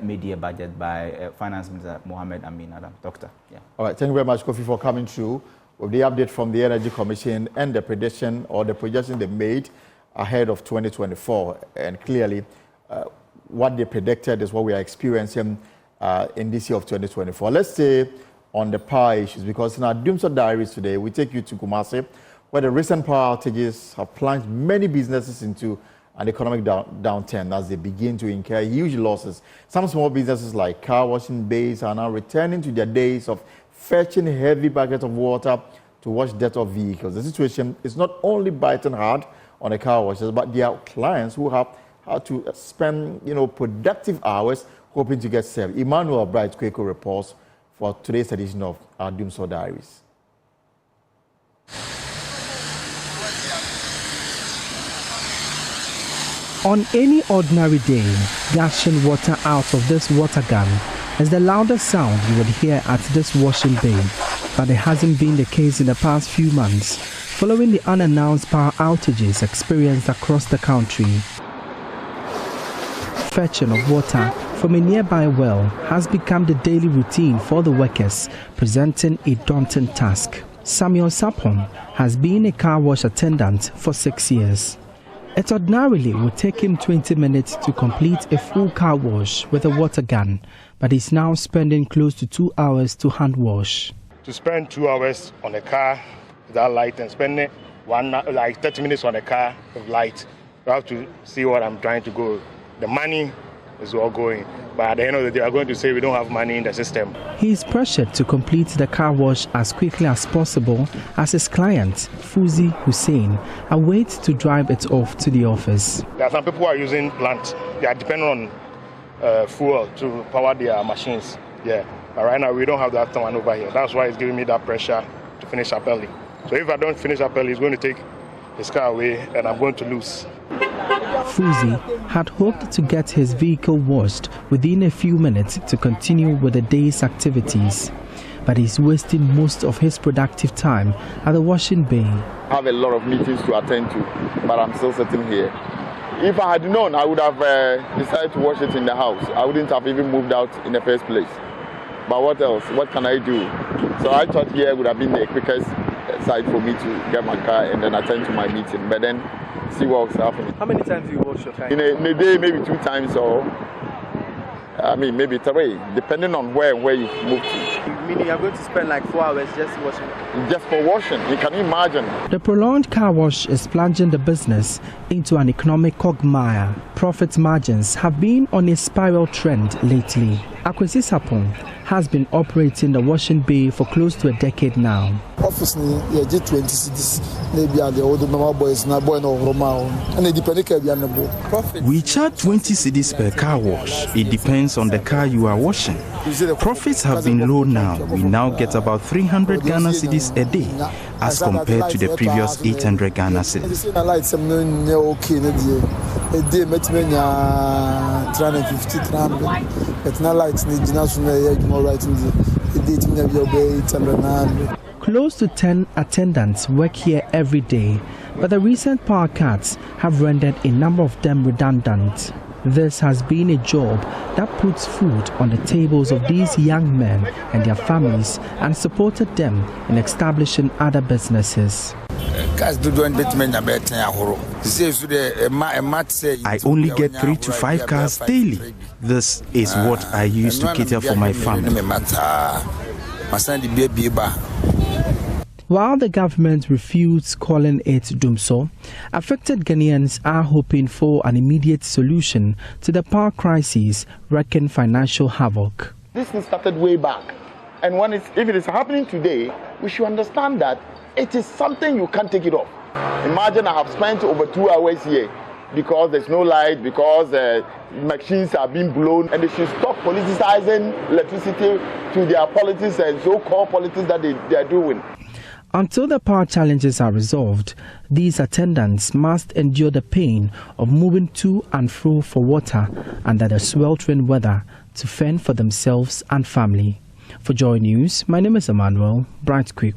mid-year budget by Finance Minister Mohamed Amin Adam. Doctor. Yeah. All right. Thank you very much, Kofi, for coming through with the update from the Energy Commission and the prediction or the projection they made ahead of 2024. And clearly, what they predicted is what we are experiencing in this year of 2024. Let's say on the power issues, because in our Doomsday Diaries today, we take you to Kumasi, where the recent power outages have plunged many businesses into an economic downturn as they begin to incur huge losses. Some small businesses like car washing bays are now returning to their days of fetching heavy buckets of water to wash dirt off vehicles. The situation is not only biting hard on the car washers, but there are clients who have had to spend, you know, productive hours hoping to get served. Emmanuel Bright Kweko reports for today's edition of our Doomsday Diaries. On any ordinary day, gushing water out of this water gun is the loudest sound you would hear at this washing bay, but it hasn't been the case in the past few months, following the unannounced power outages experienced across the country. Fetching of water from a nearby well has become the daily routine for the workers, presenting a daunting task. Samuel Sapon has been a car wash attendant for 6 years. It ordinarily would take him 20 minutes to complete a full car wash with a water gun, but he's now spending close to 2 hours to hand wash. To spend 2 hours on a car without light and spending 30 minutes on a car with light, you have to see what I'm trying to go. The money is all going, but at the end of the day, we're going to say we don't have money in the system. He is pressured to complete the car wash as quickly as possible as his client, Fuzi Hussein, awaits to drive it off to the office. There are some people who are using plant. They are dependent on fuel to power their machines. Yeah, but right now we don't have that one over here. That's why it's giving me that pressure to finish up early. So if I don't finish up early, it's going to take his car away and I'm going to lose. Fuzi had hoped to get his vehicle washed within a few minutes to continue with the day's activities, but he's wasting most of his productive time at the washing bay. I have a lot of meetings to attend to, but I'm still sitting here. If I had known, I would have decided to wash it in the house. I wouldn't have even moved out in the first place. But what else? What can I do So I thought here would have been the quickest site for me to get my car and then attend to my meeting. But then see what was happening. How many times do you wash your car? In a day, maybe 2 times or maybe 3, depending on where you move to. Meaning you're going to spend like 4 hours just washing? Just for washing, you can imagine. The prolonged car wash is plunging the business into an economic quagmire. Profit margins have been on a spiral trend lately. Akufo-Addo has been operating the washing bay for close to a decade now. Office ni ye je 20 cities maybe are the older normal boys na boy no Roma and it depend can be an profit. We charge 20 cedis per car wash. It depends on the car you are washing. Profits have been low now. We now get about 300 Ghana cedis a day as compared to the previous 800 Ghana cedis. I like some no okay a day met me 350 but now lights need to more right in the dating of your bay. Close to 10 attendants work here every day, but the recent power cuts have rendered a number of them redundant. This has been a job that puts food on the tables of these young men and their families and supported them in establishing other businesses. I only get 3 to 5 cars daily. This is what I use to cater for my family. While the government refutes calling it doomsday, affected Ghanaians are hoping for an immediate solution to the power crisis wreaking financial havoc. This thing started way back. And if it is happening today, we should understand that it is something you can't take it off. Imagine I have spent over 2 hours here because there's no light, because machines are being blown, and they should stop politicizing electricity to their politics and so-called politics that they are doing. Until the power challenges are resolved, these attendants must endure the pain of moving to and fro for water under the sweltering weather to fend for themselves and family. For Joy News, my name is Emmanuel Bright Quick.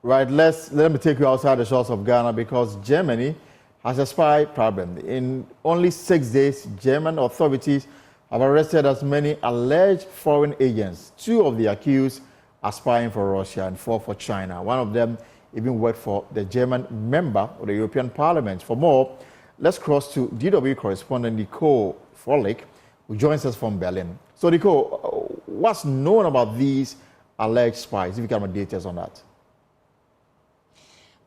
Right, let me take you outside the shores of Ghana because Germany has a spy problem. In only 6 days, German authorities have arrested as many alleged foreign agents. 2 of the accused are spying for Russia and 4 for China. One of them even worked for the German member of the European Parliament. For more, let's cross to DW correspondent Nicole Frolick, who joins us from Berlin. So, Nicole, what's known about these alleged spies? If you can have details on that.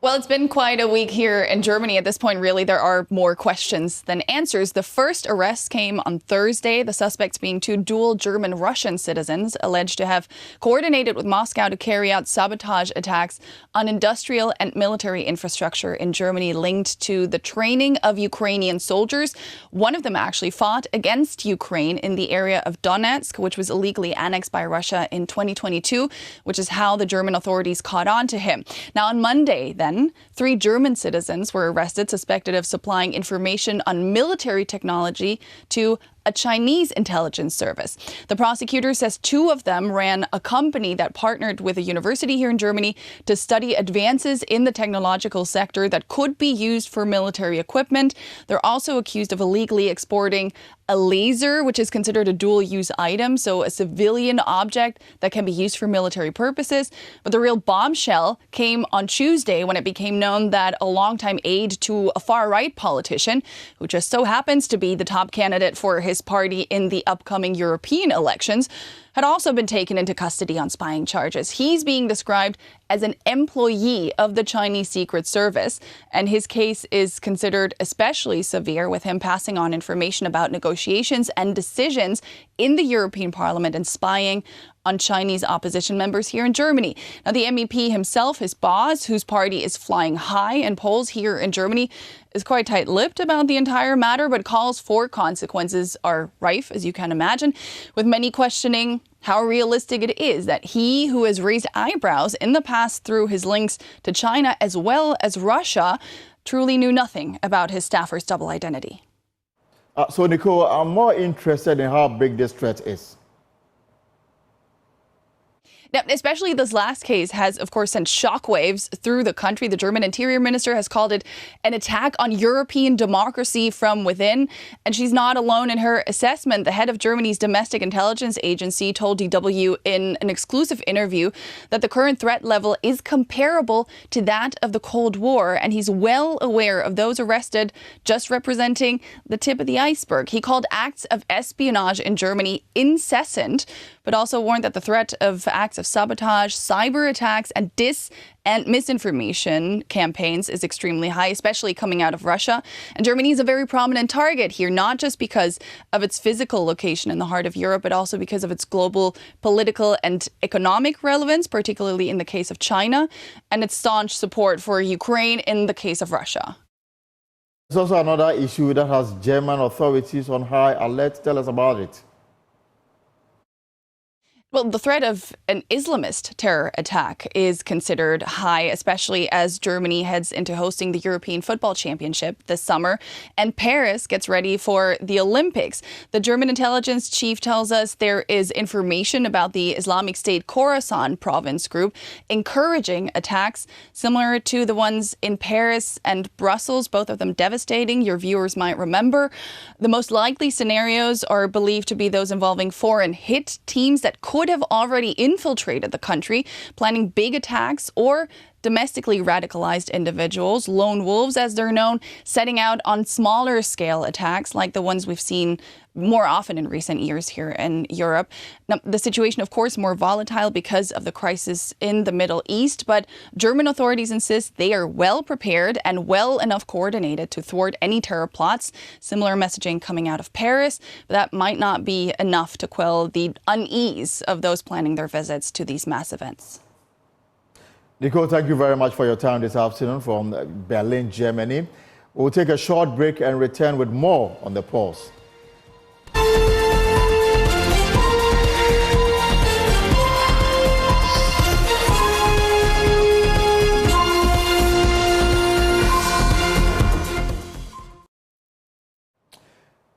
Well, it's been quite a week here in Germany. At this point, really, there are more questions than answers. The first arrest came on Thursday, the suspects being 2 dual German-Russian citizens alleged to have coordinated with Moscow to carry out sabotage attacks on industrial and military infrastructure in Germany linked to the training of Ukrainian soldiers. One of them actually fought against Ukraine in the area of Donetsk, which was illegally annexed by Russia in 2022, which is how the German authorities caught on to him. Now, on Monday, then, 3 German citizens were arrested, suspected of supplying information on military technology to a Chinese intelligence service. The prosecutor says 2 of them ran a company that partnered with a university here in Germany to study advances in the technological sector that could be used for military equipment. They're also accused of illegally exporting a laser, which is considered a dual-use item, so a civilian object that can be used for military purposes. But the real bombshell came on Tuesday when it became known that a longtime aide to a far-right politician, who just so happens to be the top candidate for his party in the upcoming European elections, had also been taken into custody on spying charges. He's being described as an employee of the Chinese Secret Service, and his case is considered especially severe, with him passing on information about negotiations and decisions in the European Parliament and spying on Chinese opposition members here in Germany. Now, the MEP himself, his boss, whose party is flying high in polls here in Germany, is quite tight-lipped about the entire matter, but calls for consequences are rife, as you can imagine, with many questioning how realistic it is that he, who has raised eyebrows in the past through his links to China as well as Russia, truly knew nothing about his staffer's double identity. So, Nicole, I'm more interested in how big this threat is. Now, especially this last case has, of course, sent shockwaves through the country. The German Interior Minister has called it an attack on European democracy from within. And she's not alone in her assessment. The head of Germany's domestic intelligence agency told DW in an exclusive interview that the current threat level is comparable to that of the Cold War. And he's well aware of those arrested just representing the tip of the iceberg. He called acts of espionage in Germany incessant, but also warned that the threat of acts of sabotage, cyber attacks, and and misinformation campaigns is extremely high, especially coming out of Russia. And Germany is a very prominent target here, not just because of its physical location in the heart of Europe, but also because of its global political and economic relevance, particularly in the case of China, and its staunch support for Ukraine in the case of Russia. There's also another issue that has German authorities on high alert. Tell us about it. Well, the threat of an Islamist terror attack is considered high, especially as Germany heads into hosting the European Football Championship this summer and Paris gets ready for the Olympics. The German intelligence chief tells us there is information about the Islamic State Khorasan province group encouraging attacks similar to the ones in Paris and Brussels, both of them devastating. Your viewers might remember. The most likely scenarios are believed to be those involving foreign hit teams that could have already infiltrated the country, planning big attacks, or domestically radicalized individuals, lone wolves as they're known, setting out on smaller scale attacks like the ones we've seen more often in recent years here in Europe. Now, the situation, of course, more volatile because of the crisis in the Middle East, but German authorities insist they are well prepared and well enough coordinated to thwart any terror plots. Similar messaging coming out of Paris, but that might not be enough to quell the unease of those planning their visits to these mass events. Nicole, thank you very much for your time this afternoon from Berlin, Germany. We'll take a short break and return with more on The Pulse.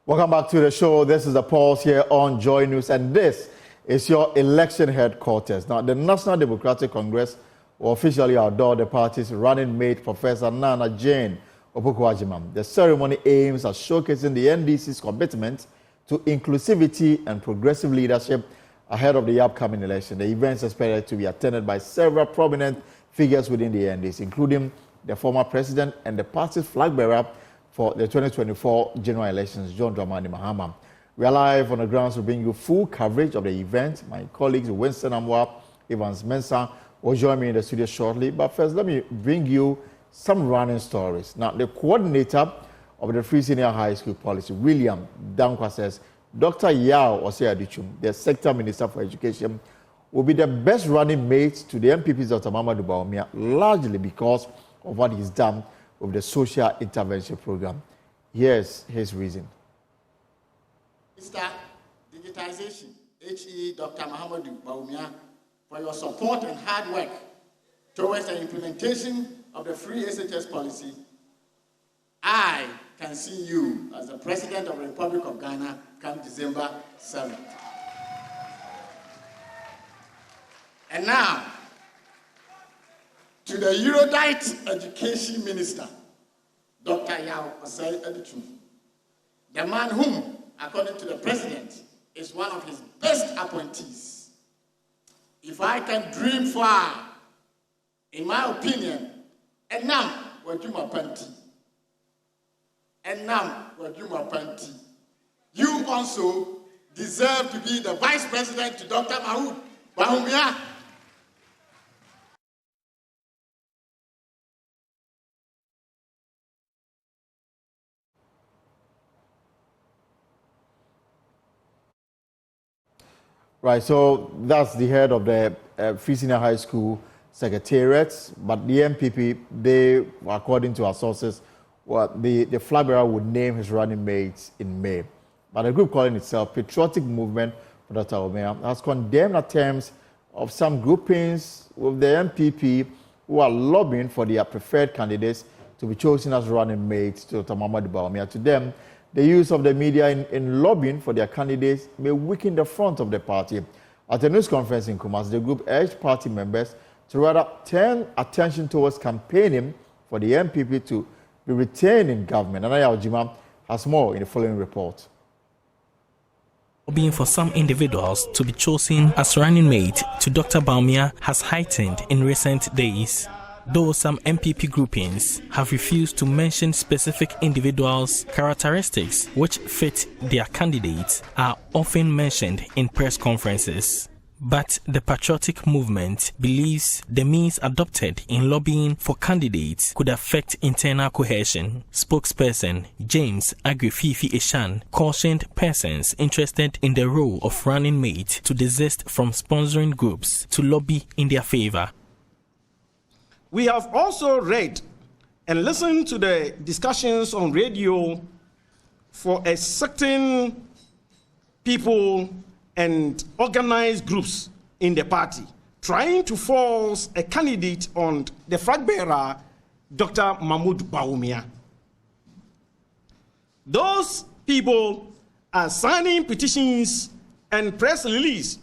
Welcome back to the show. This is The Pulse here on Joy News, and this is your election headquarters. Now, the National Democratic Congress will officially outdoor the party's running mate, Professor Nana Jane Opoku-Agyeman. The ceremony aims at showcasing the NDC's commitment to inclusivity and progressive leadership ahead of the upcoming election. The event is expected to be attended by several prominent figures within the NDC, including the former president and the party's flag bearer for the 2024 general elections, John Dramani Mahama. We are live on the grounds to bring you full coverage of the event. My colleagues Winston Amwa, Evans Mensah will join me in the studio shortly. But first, let me bring you some running stories. Now, the coordinator of the Free Senior High School Policy, William Dankwa, says Dr. Yao Ose-Adichum, the Sector Minister for Education, will be the best running mate to the MPP's Dr. Mahamudu Bawumia, largely because of what he's done with the social intervention program. Here's his reason. Mr. Digitization, HE Dr. Mahamudu Bawumia, for your support and hard work towards the implementation of the free SHS policy. I can see you as the President of the Republic of Ghana come December 7th. And now, to the erudite Education Minister, Dr. Yao Ose-Adichum, the man whom, according to the President, is one of his best appointees. If I can dream far, in my opinion, Enam Wajuma Panti. Enam Wajuma Panti. You also deserve to be the Vice President to Dr. Mahamudu Bawumia. Right, so that's the head of the Free Senior High School Secretariat, but the MPP, they, according to our sources, the flag bearer would name his running mates in May. But the group calling itself Patriotic Movement for Dr. Bawumia has condemned attempts of some groupings with the MPP who are lobbying for their preferred candidates to be chosen as running mates to Dr. Mahamudu Bawumia. To them, the use of the media in lobbying for their candidates may weaken the front of the party. At a news conference in Kumasi, the group urged party members to rather turn attention towards campaigning for the NPP to be retained in government. Anaya Ojima has more in the following report. Lobbying for some individuals to be chosen as running mate to Dr. Bawumia has heightened in recent days. Though some MPP groupings have refused to mention specific individuals, characteristics which fit their candidates are often mentioned in press conferences. But the patriotic movement believes the means adopted in lobbying for candidates could affect internal cohesion. Spokesperson James Agrififi-Eshan cautioned persons interested in the role of running mate to desist from sponsoring groups to lobby in their favor. We have also read and listened to the discussions on radio for a certain people and organized groups in the party trying to force a candidate on the flag bearer, Dr. Mahmoud Bawumia. Those people are signing petitions and press release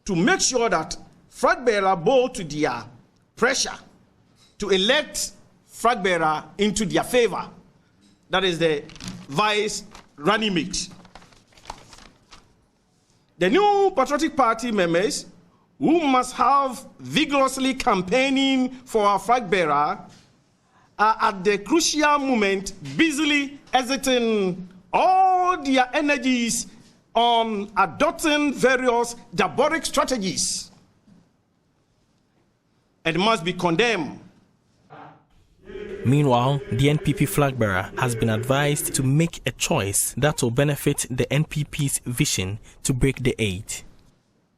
to make sure that flag bearer bow to their pressure to elect flag bearer into their favor. That is the vice running mate. The new Patriotic Party members, who must have vigorously campaigning for our flag bearer, are at the crucial moment busily exerting all their energies on adopting various diabolic strategies and must be condemned. Meanwhile, the NPP flag bearer has been advised to make a choice that will benefit the NPP's vision to break the 8.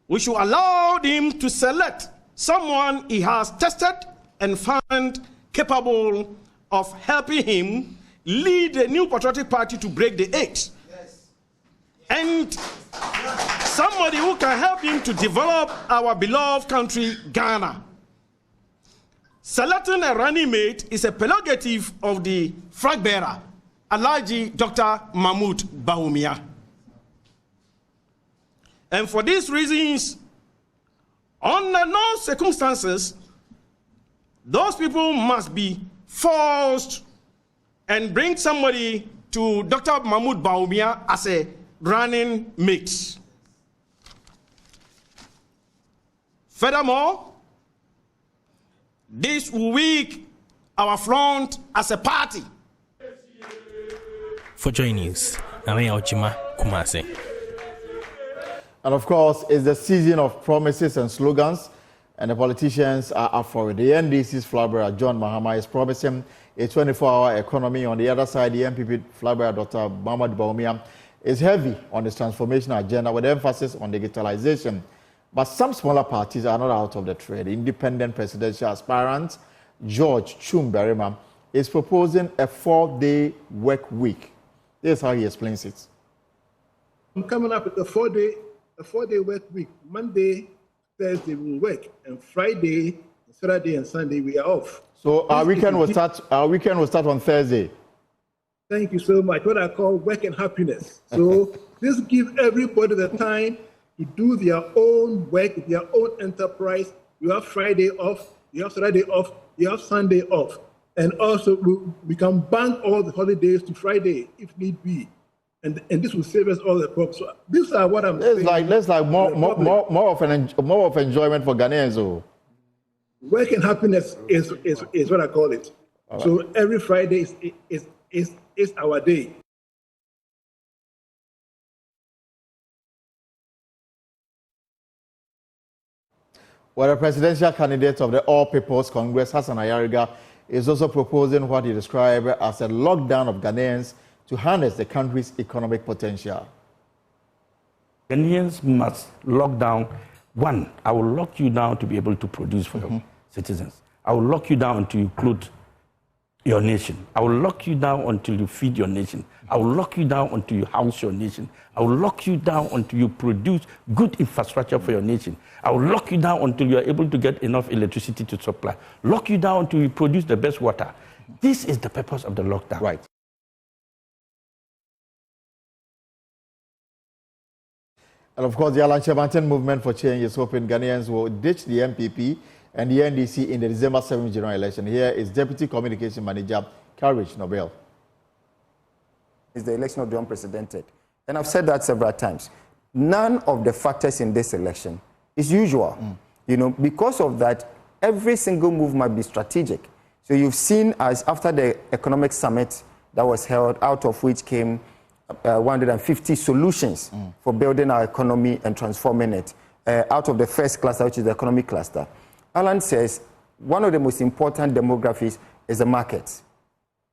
We should allow him to select someone he has tested and found capable of helping him lead the new Patriotic Party to break the 8. Yes. And somebody who can help him to develop our beloved country, Ghana. Selecting a running mate is a prerogative of the flag bearer, Alhaji Dr. Mahmoud Bawumia. And for these reasons, under no circumstances, those people must be forced and bring somebody to Dr. Mahmoud Bawumia as a running mate. Furthermore, this will weaken our front as a party. For Joy News, Amaya Ojima, Kumasi. And of course, it's the season of promises and slogans, and the politicians are up for it. The NDC's flag bearer, John Mahama, is promising a 24-hour economy. On the other side, the MPP flag bearer, Dr. Mahmoud Bawumia, is heavy on this transformation agenda with emphasis on digitalization. But some smaller parties are not out of the trade. Independent presidential aspirant George Chumberima is proposing a 4-day work week. This is how he explains it. I'm coming up with a four-day work week. Monday, Thursday we will work, and Friday, Saturday, and Sunday we are off. So our weekend will start. Our weekend will start on Thursday. Thank you so much. What I call work and happiness. So this gives everybody the time to do their own work, their own enterprise. You have Friday off, you have Saturday off, you have Sunday off. And also we can bank all the holidays to Friday if need be. And this will save us all the problems. So these are what I'm saying. Let's like more of enjoyment for Ghanaians. Oh. Work and happiness is what I call it. Right. So every Friday is our day. Well, the presidential candidate of the All People's Congress, Hassan Ayariga, is also proposing what he described as a lockdown of Ghanaians to harness the country's economic potential. Ghanaians must lock down. One, I will lock you down to be able to produce for your citizens. I will lock you down until you clothe your nation. I will lock you down until you feed your nation. I will lock you down until you house your nation. I will lock you down until you produce good infrastructure for your nation. I will lock you down until you are able to get enough electricity to supply. Lock you down until you produce the best water. This is the purpose of the lockdown. And of course, the Alan Chebanten movement for change is hoping Ghanaians will ditch the MPP and the NDC in the December 7th general election. Here is Deputy Communication Manager Courage Nobel. Is the election of the unprecedented. And I've said that several times. None of the factors in this election is usual. You know, because of that, every single move might be strategic. So you've seen as after the economic summit that was held, out of which came 150 solutions for building our economy and transforming it, out of the first cluster, which is the economic cluster. Alan says one of the most important demographics is the market.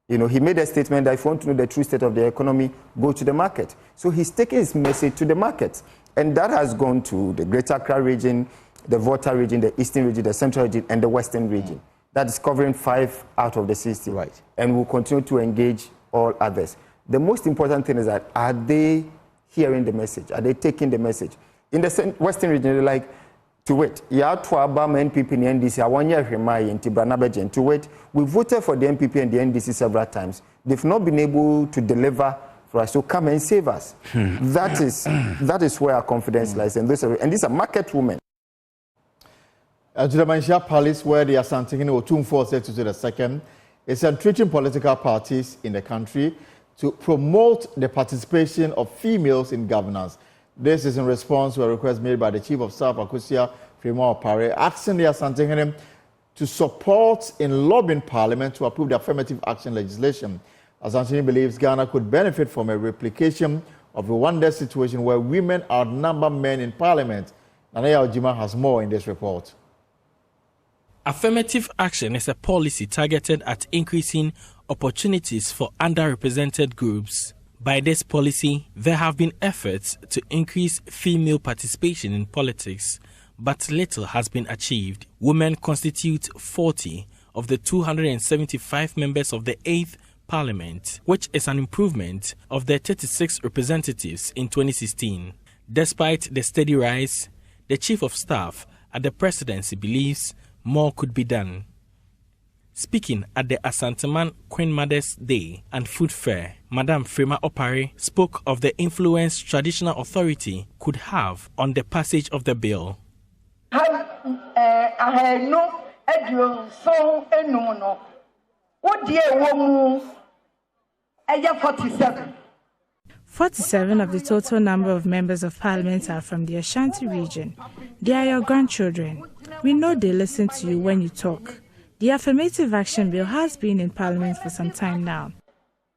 You know, he made a statement that if you want to know the true state of the economy, go to the market. So he's taking his message to the market. And that has gone to the Greater Accra region, the Volta region, the Eastern region, the Central region, and the Western region. That is covering 5 out of the 60. Right. And we'll continue to engage all others. The most important thing is that, are they hearing the message? Are they taking the message? In the Western region, they're like, to wait. Yeah, to Obama NPP and NDC, I want you to wait. We voted for the NPP and the NDC several times. They've not been able to deliver for us. So come and save us. That is where our confidence lies. And these are market women. To the Manisha Palace, where the Asantehene Otumfuo said to the second, is entreating political parties in the country to promote the participation of females in governance. This is in response to a request made by the Chief of Staff, Akufo-Addo, asking the Asantehene to support in lobbying Parliament to approve the affirmative action legislation. Asantehene believes Ghana could benefit from a replication of the Rwanda situation where women outnumber men in Parliament. Nanaya Ojima has more in this report. Affirmative action is a policy targeted at increasing opportunities for underrepresented groups. By this policy, there have been efforts to increase female participation in politics, but little has been achieved. Women constitute 40 of the 275 members of the 8th Parliament, which is an improvement of the 36 representatives in 2016. Despite the steady rise, the Chief of Staff at the Presidency believes more could be done. Speaking at the Asanteman Queen Mother's Day and Food Fair, Madam Frema Opare spoke of the influence traditional authority could have on the passage of the bill. 47 of the total number of members of parliament are from the Ashanti region. They are your grandchildren. We know they listen to you when you talk. The affirmative action bill has been in Parliament for some time now.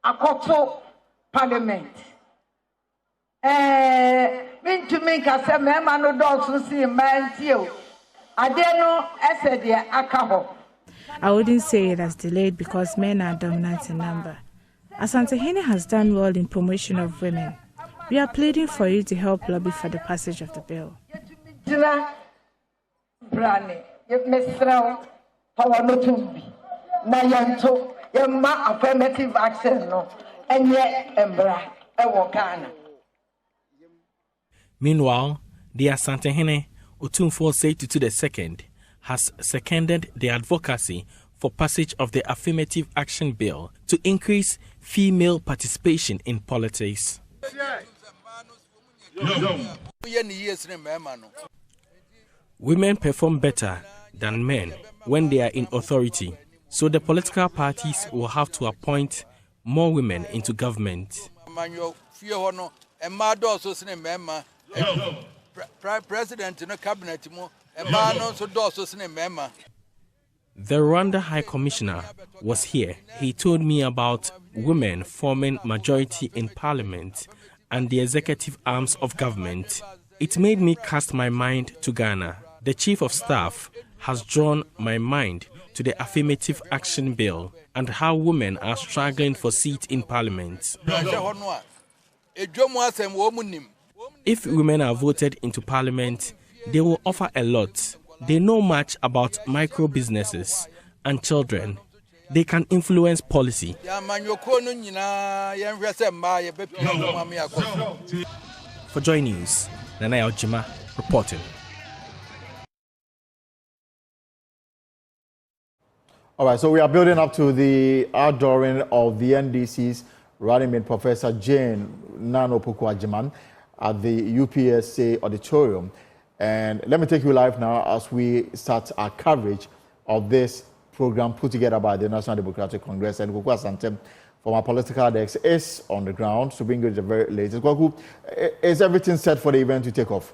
Akoto Parliament. I wouldn't say it has delayed because men are dominant in number. Asantehene has done well in promotion of women. We are pleading for you to help lobby for the passage of the bill. Affirmative action Meanwhile, the Asantehene Otumfuo Seitu II has seconded the advocacy for passage of the affirmative action bill to increase female participation in politics. Women perform better than men when they are in authority, so the political parties will have to appoint more women into government. The Rwanda High Commissioner was here. He told me about women forming majority in parliament and the executive arms of government. It made me cast my mind to Ghana. The Chief of Staff has drawn my mind to the affirmative action bill and how women are struggling for seats in parliament. If women are voted into parliament, they will offer a lot. They know much about micro businesses and children. They can influence policy. For Joy News, Nanaya Ojima reporting. All right, so we are building up to the outdooring of the NDC's running mate, Professor Jane Nano Akufo-Addo. at the UPSA auditorium. And let me take you live now as we start our coverage of this program put together by the National Democratic Congress. And Kwaku Asante from our political desk is on the ground to bring you the very latest. Kwaku, is everything set for the event to take off?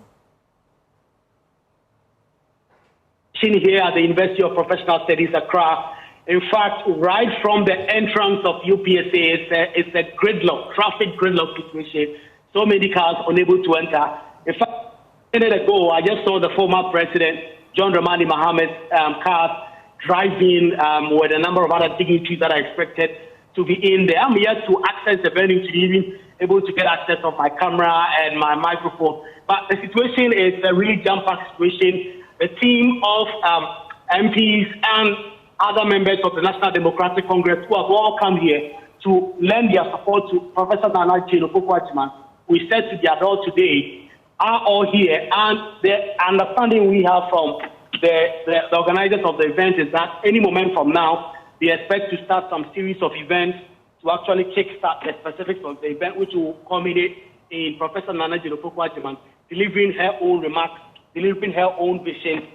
Here at the University of Professional Studies, Accra. In fact, right from the entrance of UPSA, it's a gridlock, traffic gridlock situation. So many cars unable to enter. In fact, a minute ago, I just saw the former president, John Dramani Mohammed's cars driving with a number of other dignitaries that are expected to be in there. I'm here to access the venue to be even able to get access of my camera and my microphone. But the situation is a really jam-packed situation. The team of MPs and other members of the National Democratic Congress who have all come here to lend their support to Professor Nana Akufo-Addo, we said to their door today, are all here. And the understanding we have from the organizers of the event is that any moment from now, they expect to start some series of events to actually kickstart the specifics of the event, which will culminate in Professor Nana Akufo-Addo delivering her own remarks, delivering her own vision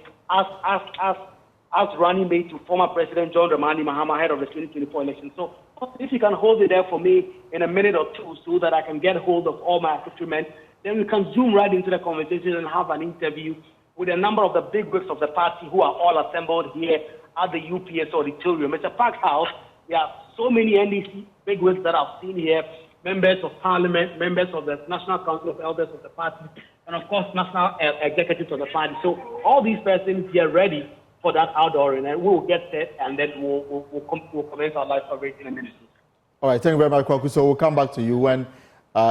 as running mate to former President John Dramani Mahama ahead of the 2024 election. So if you can hold it there for me in a minute or two so that I can get hold of all my accoutrements, then we can zoom right into the conversation and have an interview with a number of the big wigs of the party who are all assembled here at the UPS auditorium. It's a packed house. There are so many NDC big wigs that I've seen here, members of parliament, members of the National Council of Elders of the party, and of course, national executives of the party. So all these persons here ready for that outdoor, and we will get set, and then we'll commence our live coverage in a minute. All right, thank you very much, Kwaku. So we'll come back to you when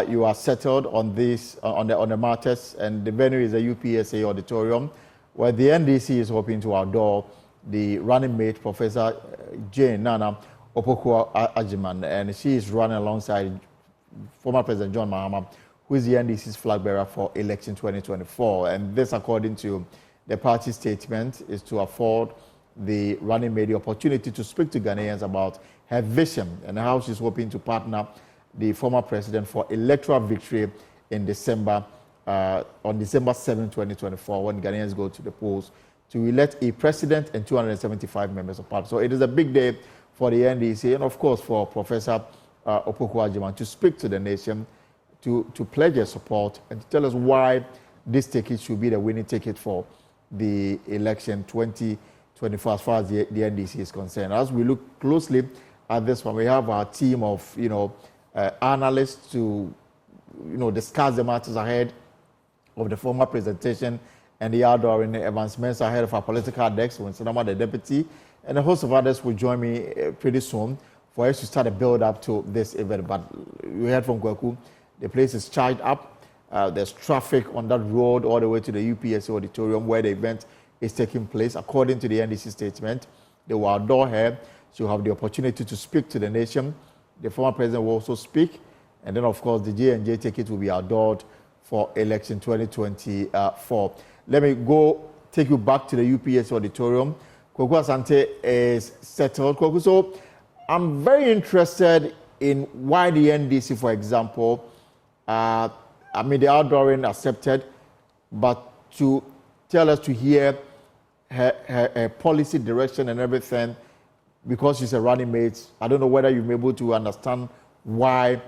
you are settled on this on the matters, and the venue is the UPSA auditorium, where the NDC is hoping to outdoor the running mate, Professor Jane Nana Akufo-Addo, and she is running alongside former President John Mahama, who is the NDC's flag bearer for election 2024. And this, according to the party statement, is to afford the running mate the opportunity to speak to Ghanaians about her vision and how she's hoping to partner the former president for electoral victory in December, on December 7, 2024, when Ghanaians go to the polls to elect a president and 275 members of parliament. So it is a big day for the NDC and, of course, for Professor Akufo-Addo to speak to the nation, to pledge their support and to tell us why this ticket should be the winning ticket for the election 2024 as far as the NDC is concerned. As we look closely at this one, we have our team of analysts to discuss the matters ahead of the formal presentation and the outdoor advancements ahead of our political desk, when Sanama, the deputy, and a host of others will join me pretty soon for us to start a build-up to this event. But we heard from Kwaku, the place is charged up. There's traffic on that road all the way to the UPSA auditorium where the event is taking place. According to the NDC statement, they will outdoor her. She'll have the opportunity to speak to the nation. The former president will also speak. And then, of course, the J&J ticket will be outdoored for election 2024. Let me go take you back to the UPSA auditorium. Kwaku Asante is settled. Kwaku, so I'm very interested in why the NDC, for example, the outdooring accepted, but to tell us to hear her policy direction and everything, because she's a running mate. I don't know whether you've been able to understand why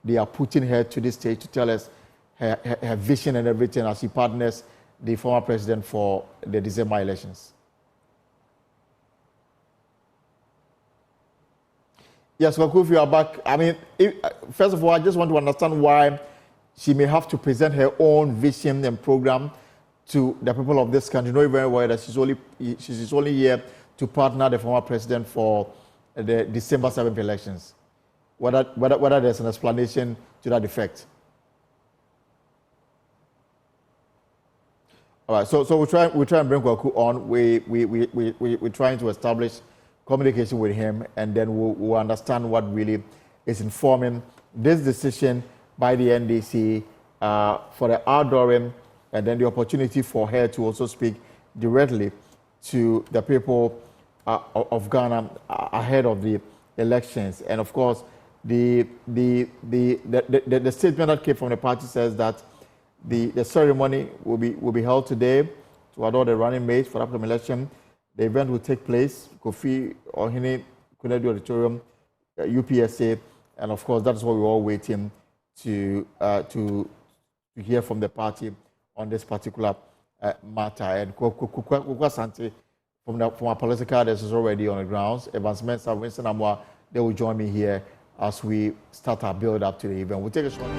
they are putting her to this stage to tell us her vision and everything as she partners the former president for the December elections. Yes, Kwaku, if you are back, first of all, I just want to understand why she may have to present her own vision and program to the people of this country, knowing very well that she's only here to partner the former president for the December 7th elections. Whether there's an explanation to that effect. All right, so we try and bring Kwaku on. We're trying to establish communication with him, and then we'll understand what really is informing this decision by the NDC for the outdooring, and then the opportunity for her to also speak directly to the people of Ghana ahead of the elections. And of course, the statement that came from the party says that The ceremony will be held today to adore the running mates for the upcoming election. The event will take place Kofi Ohene Kunadu Auditorium, UPSA, and of course that is what we're all waiting to hear from the party on this particular matter. And Kukwa Sante from our political leaders is already on the grounds. Evans Mensah, Winston Amwa, they will join me here as we start our build up to the event. We'll take a short.